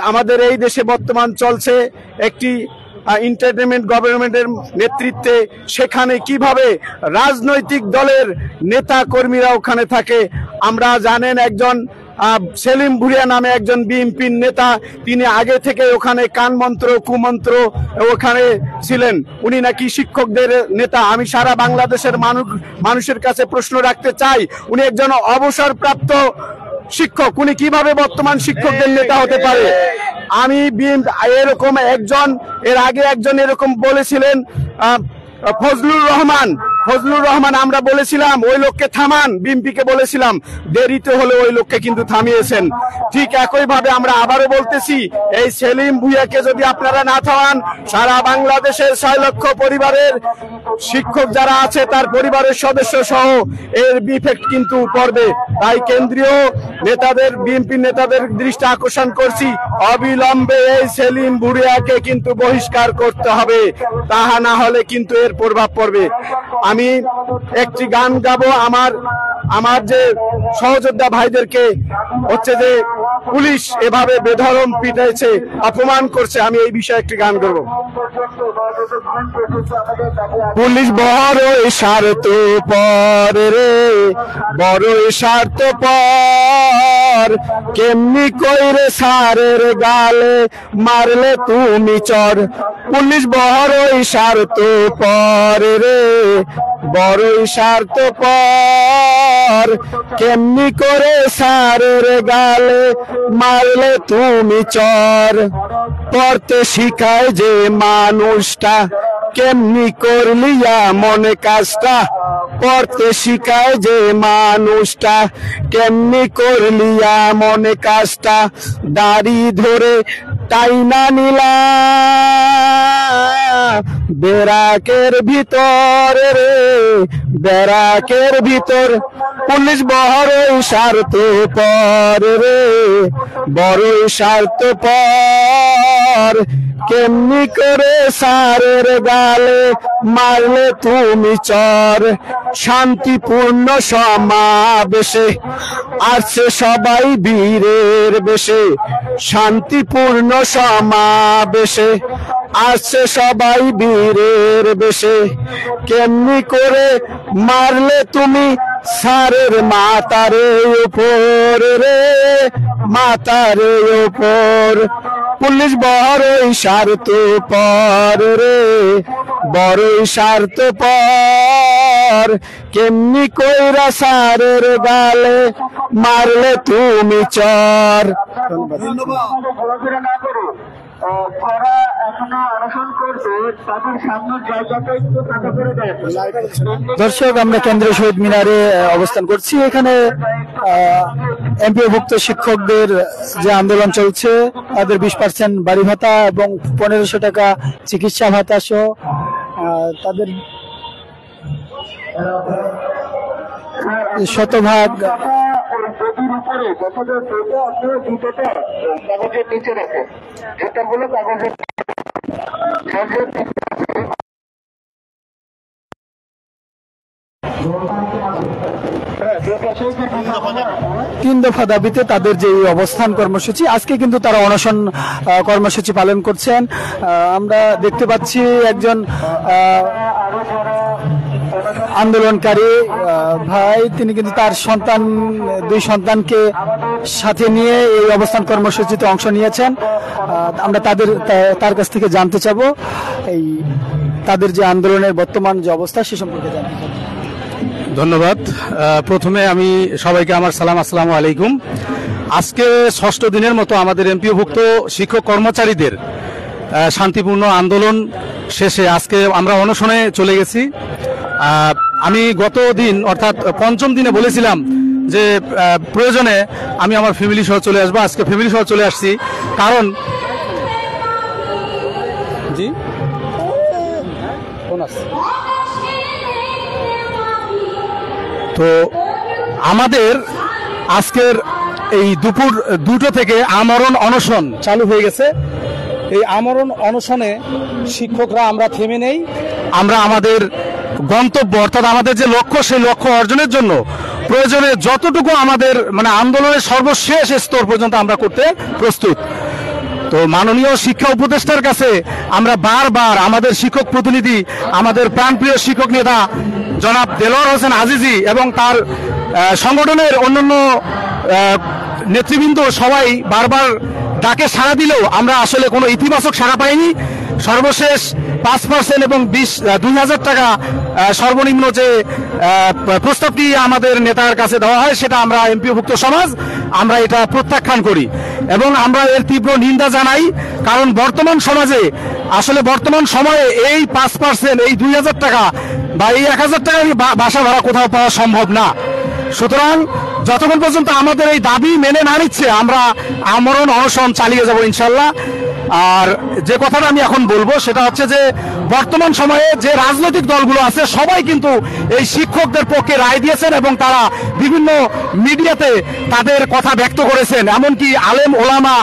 আমাদের এই দেশে বর্তমান চলছে একটি এন্টারটেনমেন্ট গভর্নমেন্টের নেতৃত্বে। সেখানে কিভাবে রাজনৈতিক দলের নেতা কর্মীরা ওখানে থাকে। আমরা জানেন একজন সেলিম ভুঁইয়া নামে একজন বিএনপির নেতা, তিনি আগে থেকে ওখানে কানমন্ত্র কুমন্ত্র ওখানে ছিলেন। উনি নাকি শিক্ষকদের নেতা। আমি সারা বাংলাদেশের মানুষের কাছে প্রশ্ন রাখতে চাই, উনি একজন অবসরপ্রাপ্ত শিক্ষক, উনি কিভাবে বর্তমান শিক্ষকদের নেতা হতে পারে? আমি এরকম এর আগে একজন এরকম বলেছিলেন, ফজলুর রহমান, আমরা বলেছিলাম ওই লোককে থামান, বিএনপিকে বলেছিলাম, দেরিতে হলে ওই লোককে কিন্তু থামিয়েছেন। ঠিক একই ভাবে আমরা আবারও বলতেছি, এই সেলিম ভুঁইয়াকে যদি আপনারা না থামান, সারা বাংলাদেশের 6 লক্ষ পরিবারের শিক্ষক যারা আছে তার পরিবারের সদস্য সহ এর ইফেক্ট কিন্তু পড়বে। তাই কেন্দ্রীয় নেতাদের, বিএনপি নেতাদের দৃষ্টি আকর্ষণ করছি, অবিলম্বে এই সেলিম ভুঁইয়াকে কিন্তু বহিষ্কার করতে হবে, তাহা না হলে কিন্তু এর প্রভাব পড়বে। আমি একটি গান গাবো আমার যে সহযোদ্ধা ভাইদেরকে হচ্ছে যে পুলিশ এভাবে বেধরম পিটাইছে, অপমান করছে, আমি এই বিষয়ে একটি গান করব। পুলিশ বড়ই স্বার্থপর রে, বড়ই স্বার্থপর, কেমনি কইরে সারের গালে মারলে তুমি চর। পুলিশ বড়ই স্বার্থপর রে, বড়ই স্বার্থপর, কেমনি করে সারের গালে মারলে তুমি চর। পড়তে শিখায় যে মানুষটা, কেমনি করলিয়া মনে কাজটা। পড়তে শিখায় যে মানুষটা, কেমনি করলিয়া মনে কাজটা। দাড়ি ধরে টাইনা নিলা বেরাকের ভিতর রে, বেরাকের ভিতর। পুলিশ বড়ই স্বার্থপর রে, বড়ই স্বার্থপর, কেমনি করে সারের গালে মারলে তুমি চর। শান্তিপূর্ণ সমাবেশে আসছে সবাই বীরের বেশে, শান্তিপূর্ণ সমাবেশে আসছে সবাই বীরের বেশে, কেমনি করে মারলে তুমি সারের মাতারে উপর রে, মাতারে উপর। পুলিশ বড়ই স্বার্থ পর রে, বড়ই স্বার্থ পর। কেমনি কইরা সারের গালে মারলে তুমি চর। ঘোরাফেরা না করো, যারা এখনো অনশন করবে তাদের সামনের জায়গাটা একটু ফাঁকা করে দেয়। দর্শক, আমরা কেন্দ্রীয় শহীদ মিনারে অবস্থান করছি। এখানে এমপিওভুক্ত শিক্ষকদের যে আন্দোলন চলছে, তাদের 20% বাড়ি ভাতা এবং 1500 টাকা চিকিৎসা ভাতা সহ তাদের শতভাগ গদির উপরে যতটা জুতো আপনারা জুতোটা কাগজের নিচে রাখেন, জুতাগুলো কাগজের তিন দফা দাবিতে তাদের যে অবস্থান কর্মসূচি, আজকে কিন্তু তারা অনশন কর্মসূচি পালন করছেন। আমরা দেখতে পাচ্ছি একজন আন্দোলনকারী ভাই, তিনি কিন্তু তার দুই সন্তানকে সাথে নিয়ে এই অবস্থান কর্মসূচিতে অংশ নিয়েছেন। আমরা তার কাছ থেকে জানতে চাবো এই তাদের যে আন্দোলনের বর্তমান যে অবস্থা সে সম্পর্কে জানতে চাবো। ধন্যবাদ। প্রথমে আমি সবাইকে আমার সালাম, আসসালামু আলাইকুম। আজকে 6ষ্ঠ দিনের মতো আমাদের এমপিওভুক্ত শিক্ষক কর্মচারীদের শান্তিপূর্ণ আন্দোলন শেষে আজকে আমরা অনশনে চলে গেছি। আমি গত দিন অর্থাৎ 5ম দিনে বলেছিলাম যে প্রয়োজনে আমি আমার ফ্যামিলি সহ চলে আসবো। আজকে ফ্যামিলি সহ চলে আসছি, কারণ জি তো আমাদের আজকের এই দুপুর 2টো থেকে আমরণ অনশন চালু হয়ে গেছে। এই আমরণ অনশনে শিক্ষকরা আমরা থেমে নেই। আমরা আমাদের গন্তব্য অর্থাৎ আমাদের যে লক্ষ্য, সেই লক্ষ্য অর্জনের জন্য প্রয়োজনে যতটুকু আমাদের আন্দোলনের সর্বশেষ স্তর পর্যন্ত আমরা করতে প্রস্তুত। তো মাননীয় শিক্ষা উপদেষ্টার কাছে আমরা বারবার আমাদের শিক্ষক প্রতিনিধি, আমাদের প্রাণপ্রিয় শিক্ষক নেতা জনাব দেলোয়ার হোসেন আজিজি এবং তার সংগঠনের অন্যান্য নেতৃবৃন্দ সবাই বারবার ডাকে সাড়া দিলেও আমরা আসলে কোনো ইতিবাচক সাড়া পাইনি। সর্বশেষ 5% এবং 2000 টাকা সর্বনিম্ন যে প্রস্তাবটি আমাদের নেতার কাছে দেওয়া হয়, সেটা আমরা এমপিওভুক্ত সমাজ আমরা এটা প্রত্যাখ্যান করি এবং আমরা এর তীব্র নিন্দা জানাই। কারণ বর্তমান সমাজে আসলে বর্তমান সময়ে এই 5%, এই 2000 টাকা বা এই 1000 টাকা বাসা ভাড়া কোথাও পাওয়া সম্ভব না। সুতরাং যতক্ষণ পর্যন্ত আমাদের এই দাবি মেনে না নিচ্ছে, আমরা আমরণ অনশন চালিয়ে যাব ইনশাল্লাহ। আর যে কথাটা আমি এখন বলবো সেটা হচ্ছে যে বর্তমান সময়ে যে রাজনৈতিক দলগুলো আছে সবাই কিন্তু এই শিক্ষকদের পক্ষে রায় দিয়েছেন এবং তারা বিভিন্ন মিডিয়াতে তাদের কথা ব্যক্ত করেছেন। এমনকি আলেম ওলামা,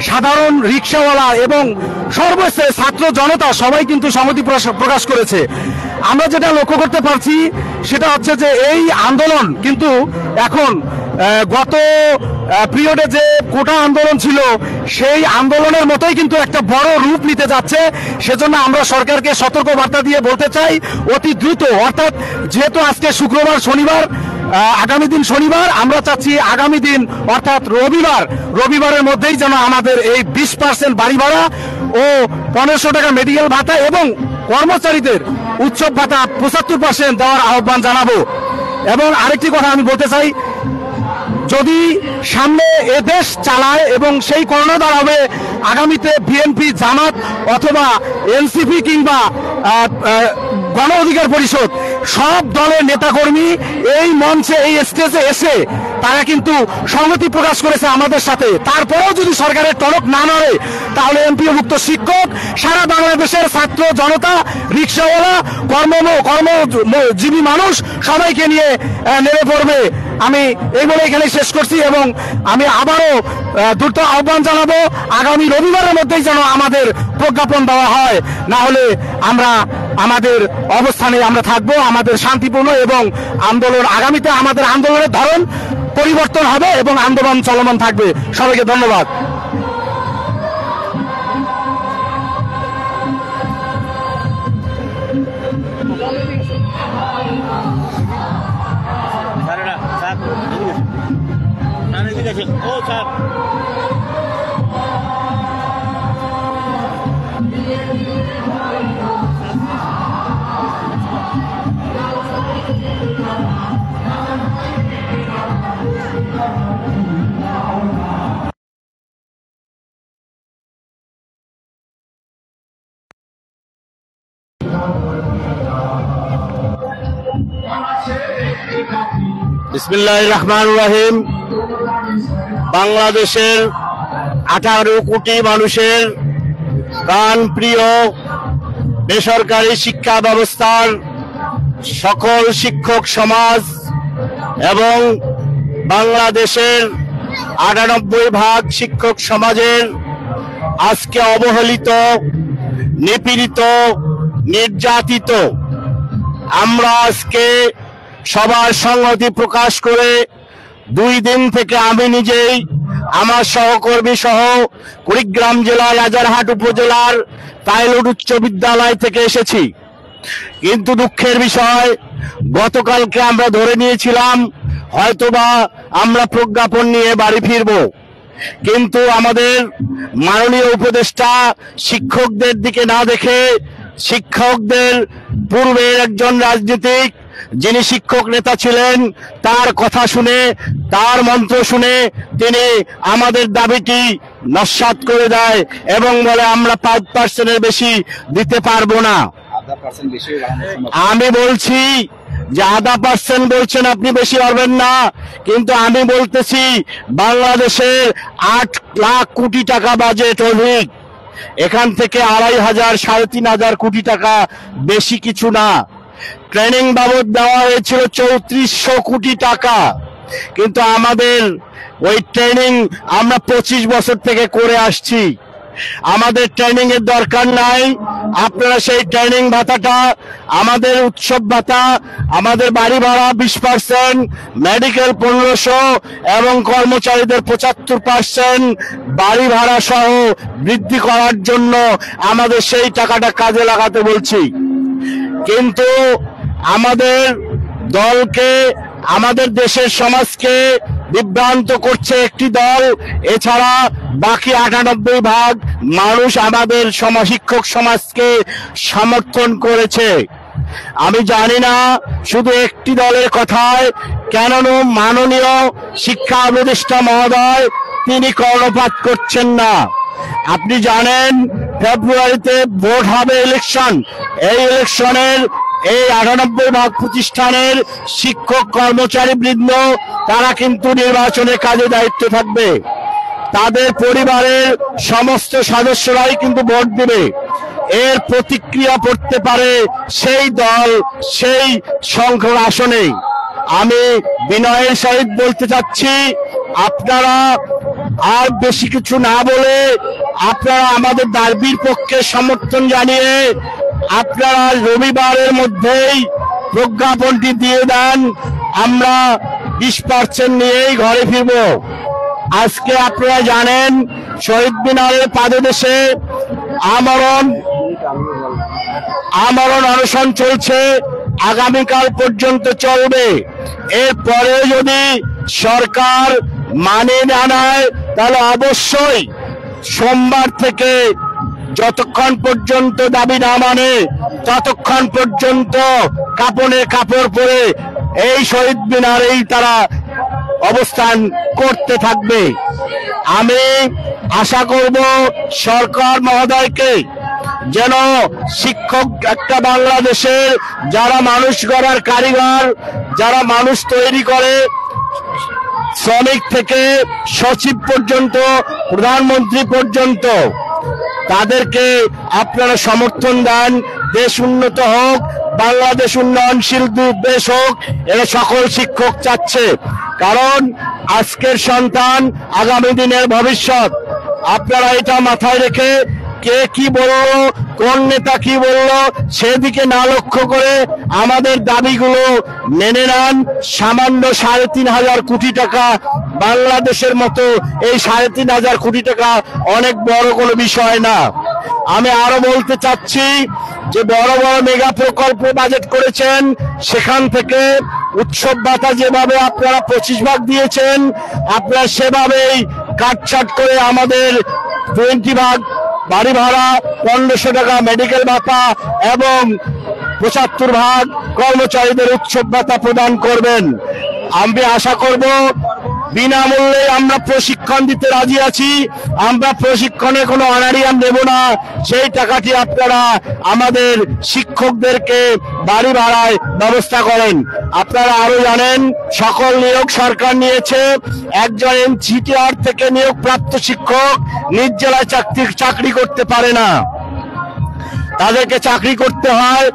সাধারণ রিকশাওয়ালা এবং সর্বশেষ ছাত্র জনতা সবাই কিন্তু সংহতি প্রকাশ করেছে। আমরা যেটা লক্ষ্য করতে পারছি সেটা হচ্ছে যে এই আন্দোলন কিন্তু এখন গত পিরিয়ডে যে কোটা আন্দোলন ছিল সেই আন্দোলনের মতোই কিন্তু একটা বড় রূপ নিতে যাচ্ছে। সেজন্য আমরা সরকারকে সতর্ক বার্তা দিয়ে বলতে চাই, অতি দ্রুত, অর্থাৎ যেহেতু আজকে শুক্রবার, শনিবার, আগামী দিন শনিবার, আমরা চাচ্ছি আগামী দিন অর্থাৎ রবিবারের মধ্যেই যেন আমাদের এই 20% বাড়ি ভাড়া ও 1500 টাকা মেডিকেল ভাতা এবং কর্মচারীদের উৎসব ভাতা 75% দেওয়ার আহ্বান জানাবো। এবং আরেকটি কথা আমি বলতে চাই, যদি সামনে এদেশ চালায় এবং সেই কর্ণধার হবে আগামীতে বিএনপি, জামাত অথবা এনসিপি কিংবা গণ অধিকার পরিষদ, সব দলের নেতাকর্মী এই মঞ্চে, এই স্টেজে এসে তারা কিন্তু সংহতি প্রকাশ করেছে আমাদের সাথে। তারপরেও যদি সরকারের টনক না নড়ে, তাহলে এমপিওভুক্ত শিক্ষক, সারা বাংলাদেশের ছাত্র জনতা, রিকশাওয়ালা, কর্মজীবী মানুষ সবাইকে নিয়ে নেমে পড়বে। আমি এই বলে এখানে শেষ করছি এবং আমি আবারও দ্রুত আহ্বান জানাবো আগামী রবিবারের মধ্যেই যেন আমাদের প্রজ্ঞাপন দেওয়া হয়, না হলে আমরা আমাদের অবস্থানে আমরা থাকবো। আমাদের শান্তিপূর্ণ এবং আন্দোলন, আগামীতে আমাদের আন্দোলনের ধরন পরিবর্তন হবে এবং আন্দোলন চলমান থাকবে। সবাইকে ধন্যবাদ। বিসমিল্লাহির রহমানির রহিম। বাংলাদেশের 18 কোটি মানুষের প্রাণপ্রিয় বেসরকারি শিক্ষা ব্যবস্থার সকল শিক্ষক সমাজ এবং বাংলাদেশের 98% শিক্ষক সমাজের আজকে অবহেলিত, নিপীড়িত, নির্যাতিত। আমরা আজকে সবার সংহতি প্রকাশ করে 2 দিন থেকে আমি নিজেই আমার সহকর্মী সহ কুড়িগ্রাম জেলার রাজারহাট উপজেলার পাইলট উচ্চ বিদ্যালয় থেকে এসেছি। কিন্তু দুঃখের বিষয়, গতকালকে আমরা ধরে নিয়েছিলাম হয়তোবা আমরা প্রজ্ঞাপন নিয়ে বাড়ি ফিরব, কিন্তু আমাদের মাননীয় উপদেষ্টা শিক্ষকদের দিকে না দেখে শিক্ষকদের পূর্বের একজন রাজনীতিক যিনি শিক্ষক নেতা ছিলেন তার কথা শুনে, তার মন্ত্র শুনে তিনি আমাদের দাবিটি নস্যাৎ করে দেয় এবং বলে আমরা 5%-এর বেশি দিতে পারবো না। আমি বলছি যে 0.5% বলছেন আপনি, বেশি পারবেন না, কিন্তু আমি বলতেছি বাংলাদেশের 8 লাখ কোটি টাকা বাজেট অধিক, এখান থেকে 2,500 3,500 কোটি টাকা বেশি কিছু না। ট্রেনিং বাবদ দেওয়া হয়েছিল 3400 কোটি টাকা, কিন্তু আমাদের ওই ট্রেনিং আমরা 25 বছর থেকে করে আসছি। আমাদের ট্রেনিং এর দরকার নাই। আপনারা সেই ট্রেনিং ভাতাটা, আমাদের উৎসব ভাতা, আমাদের বাড়ি ভাড়া 20%, মেডিকেল 1500 এবং কর্মচারীদের 75% বাড়ি ভাড়া সহ বৃদ্ধি করার জন্য আমাদের সেই টাকাটা কাজে লাগাতে বলছি। কিন্তু আমাদের দলকে, আমাদের দেশের সমাজকে বিভ্রান্ত করছে একটি দল, এছাড়া বাকি 98% মানুষ আমাদের শিক্ষক সমাজকে সমর্থন করেছে। আমি জানি না শুধু একটি দলের কথায় কেন মাননীয় শিক্ষা উপদেষ্টা মহোদয় তিনি কর্ণপাত করছেন না। আপনি জানেন ফেব্রুয়ারিতে ভোট হবে, ইলেকশন। এই ইলেকশনের এই 98% প্রতিষ্ঠানের শিক্ষক কর্মচারী বৃন্দ তারা কিন্তু নির্বাচনের কাজে দায়িত্ব থাকবে, তাদের পরিবারের সমস্ত সদস্যরাই কিন্তু ভোট দেবে। এর প্রতিক্রিয়া পড়তে পারে সেই দল সেই সংখ্যক আসনে। আমি বিনয়ের সহিত বলতে চাচ্ছি, আপনারা আর বেশি কিছু না বলে আপনারা আমাদের দাবির পক্ষে সমর্থন জানিয়ে আপনারা রবিবারের মধ্যেই প্রজ্ঞাপনটি দিয়ে দেন, আমরা 20% নিয়েই ঘরে ফিরব। আজকে আপনারা জানেন শহীদ মিনারের পাদদেশে আমরণ অনশন চলছে, আগামীকাল পর্যন্ত চলবে। এরপরে যদি সরকার মানে না নেয় তাহলে অবশ্যই সোমবার থেকে যতক্ষণ পর্যন্ত দাবি না মানে ততক্ষণ পর্যন্ত কাপড়ে কাপড় পরে এই শহীদ মিনারেই তারা অবস্থান করতে থাকবে। আমি আশা করব সরকার মহোদয়কে যেন শিক্ষক একটা বাংলাদেশের যারা মানুষ গড়ার কারিগর, যারা মানুষ তৈরি করে, শ্রমিক থেকে সচিব পর্যন্ত, প্রধানমন্ত্রী পর্যন্ত, তাদেরকে আপনারা সমর্থন দেন। দেশ উন্নত হোক, বাংলাদেশ উন্নয়নশীল দেশ হোক, এরা সকল শিক্ষক চাচ্ছে। কারণ আজকের সন্তান আগামী দিনের ভবিষ্যৎ। আপনারা এটা মাথায় রেখে কে কি বলল, কোন নেতা কি বলল সেদিকে না লক্ষ্য করে আমাদের দাবিগুলো মেনে নেন। সামান্য 3,500 কোটি টাকা, বাংলাদেশের মতো এই 3,500 কোটি টাকা অনেক বড় কোনো বিষয় না। আমি আরো বলতে চাচ্ছি যে বড় বড় মেগা প্রকল্প বাজেট করেছেন, সেখান থেকে উৎসব ভাতা যেভাবে আপনারা 25 ভাগ দিয়েছেন, আপনারা সেভাবেই কাটছাট করে আমাদের 20 ভাগ বাড়ি ভাড়া, 1500 টাকা মেডিকেল ভাতা এবং 75 ভাগ কর্মচারীদের উৎসব ভাতা প্রদান করবেন। আমি আশা করব বিনামূল্যে আমরা প্রশিক্ষণ দিতে রাজি আছি। আমরা প্রশিক্ষণে কোনো অনারিয়াম দেব না। সেই টাকাটি আপনারা আমাদের শিক্ষকদেরকে বাড়ি ভাড়ায় ব্যবস্থা করেন। আপনারা আরো জানেন, সকল নিয়োগ সরকার নিয়েছে। একজন এনসিটিআর থেকে নিয়োগপ্রাপ্ত শিক্ষক নিজ জেলায় চাকরি করতে পারে না, তাদেরকে চাকরি করতে হয়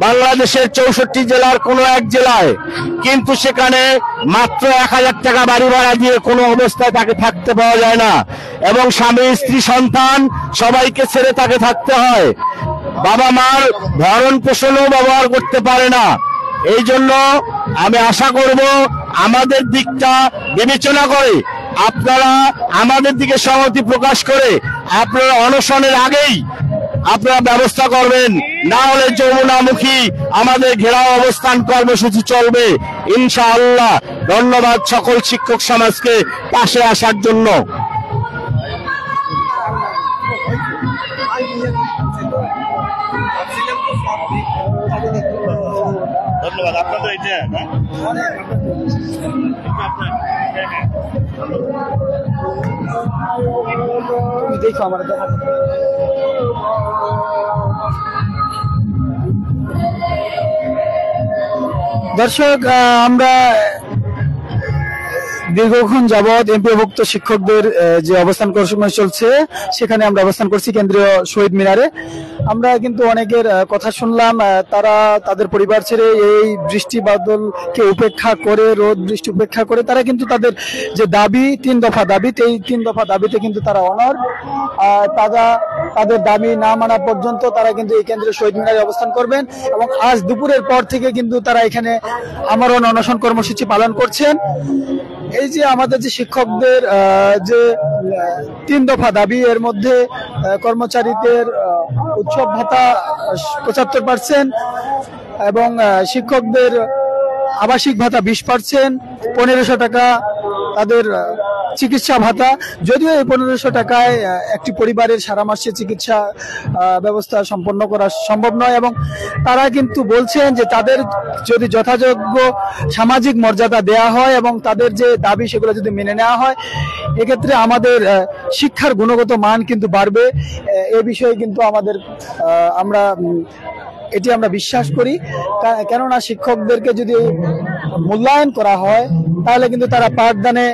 বাংলাদেশের 64 জেলার কোনো এক জেলায়, কিন্তু সেখানে মাত্র 1000 টাকা বাড়ি ভাড়া দিয়ে কোনো অবস্থায় তাকে থাকতে পাওয়া যায় না, এবং স্বামী স্ত্রী সন্তান সবাইকে ছেড়ে তাকে থাকতে হয়। বাবা মার ভরণ পোষণও ব্যবহার করতে পারে না। এই জন্য আমি আশা করব আমাদের দিকটা বিবেচনা করে আপনারা আমাদের দিকে সহমতি প্রকাশ করে আপনারা অনশনের আগেই আপনারা ব্যবস্থা করবেন, না হলে যমুনামুখী আমাদের ঘেরাও অবস্থান কর্মসূচি চলবে ইনশাআল্লাহ। ধন্যবাদ সকল শিক্ষক সমাজকে পাশে আসার জন্য। ধন্যবাদ আপনাদের। এটা দেখো আমার দর্শক, আমরা দীর্ঘক্ষণ যাবৎ এমপিওভুক্ত শিক্ষকদের যে অবস্থান কর্মসূচি চলছে সেখানে আমরা অবস্থান করছি কেন্দ্রীয় শহীদ মিনারে। আমরা কিন্তু অনেকের কথা শুনলাম, তারা তাদের পরিবার ছেড়ে এই বৃষ্টি বাদলকে উপেক্ষা করে, রোদ বৃষ্টি উপেক্ষা করে তারা কিন্তু তাদের যে দাবি 3 দফা দাবি, এই 3 দফা দাবিতে কিন্তু তারা অনড়। তাদের দাবি না মানা পর্যন্ত তারা কিন্তু এই কেন্দ্রীয় শহীদ মিনারে অবস্থান করবেন, এবং আজ দুপুরের পর থেকে কিন্তু তারা এখানে আমরণ অনশন কর্মসূচি পালন করছেন। এই যে আমাদের যে শিক্ষকদের যে 3 দফা দাবি, এর মধ্যে কর্মচারীদের উৎসব ভাতা 75% এবং শিক্ষকদের আবাসিক ভাতা 20%, 1500 টাকা তাদের চিকিৎসা ভাতা। যদিও এই 1500 টাকায় একটি পরিবারের সারা মাসে চিকিৎসা ব্যবস্থা সম্পন্ন করা সম্ভব নয়, এবং তারা কিন্তু বলছেন যে তাদের যদি যথাযোগ্য সামাজিক মর্যাদা দেয়া হয় এবং তাদের যে দাবি সেগুলো যদি মেনে নেওয়া হয়, এক্ষেত্রে আমাদের শিক্ষার গুণগত মান কিন্তু বাড়বে। এ বিষয়ে কিন্তু আমরা বিশ্বাস করি। কেননা শিক্ষকদেরকে যদি মূল্যায়ন করা হয় তাহলে কিন্তু তারা পাঠদানে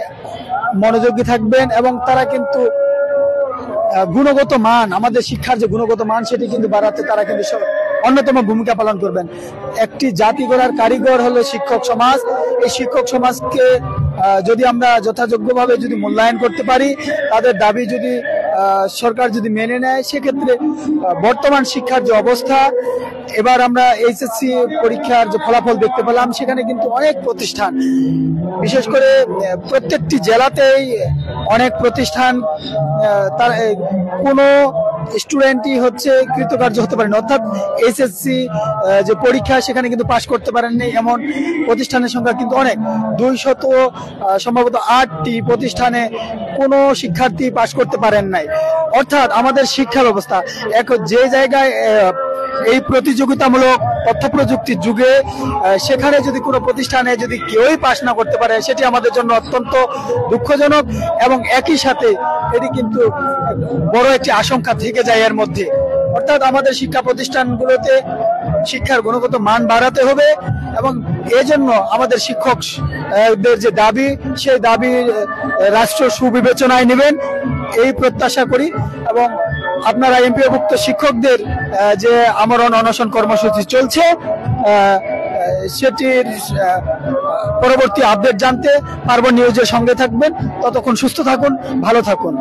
মনোযোগী থাকবেন, এবং তারা কিন্তু গুণগত মান, আমাদের শিক্ষার যে গুণগত মান সেটি কিন্তু বাড়াতে তারা কিন্তু অন্যতম ভূমিকা পালন করবেন। একটি জাতি গড়ার কারিগর হলো শিক্ষক সমাজ। এই শিক্ষক সমাজকে যদি আমরা যথাযোগ্যভাবে যদি মূল্যায়ন করতে পারি, তাদের দাবি যদি সরকার যদি মেনে নেয়, সেক্ষেত্রে বর্তমান শিক্ষার যে অবস্থা, এবার আমরা এইচএসসি পরীক্ষার যে ফলাফল দেখতে পেলাম, সেখানে কিন্তু অনেক প্রতিষ্ঠান, বিশেষ করে প্রত্যেকটি জেলাতেই অনেক প্রতিষ্ঠান তার কোনো স্টুডেন্টই হচ্ছে কৃতকার্য হতে পারেন, অর্থাৎ এইচএসসি যে পরীক্ষা সেখানে কিন্তু পাশ করতে পারেননি এমন প্রতিষ্ঠানের সংখ্যা কিন্তু অনেক। 200 সম্ভবত 8টি প্রতিষ্ঠানে কোনো শিক্ষার্থী পাশ করতে পারেন নাই। অর্থাৎ আমাদের শিক্ষা ব্যবস্থা যে জায়গায় এই প্রতিযোগিতামূলক তথ্য প্রযুক্তির যুগে সেখানে যদি কোনো প্রতিষ্ঠানে যদি কেউই পাশ না করতে পারে, সেটি আমাদের জন্য অত্যন্ত দুঃখজনক, এবং একই সাথে এটি কিন্তু বড় একটি আশঙ্কা থেকে যায় এর মধ্যে। অর্থাৎ আমাদের শিক্ষা প্রতিষ্ঠানগুলোতে শিক্ষার গুণগত মান বাড়াতে হবে, এবং এজন্য আমাদের শিক্ষকদের যে দাবি, সেই দাবি রাষ্ট্র সুবিবেচনায় নেবেন এই প্রত্যাশা করি। এবং আপনারা এমপিওভুক্ত শিক্ষকদের যে আমরণ অনশন কর্মসূচি চলছে সেটির পরবর্তী আপডেট জানতে পার্বণ নিউজের সঙ্গে থাকবেন। ততক্ষণ সুস্থ থাকুন, ভালো থাকুন।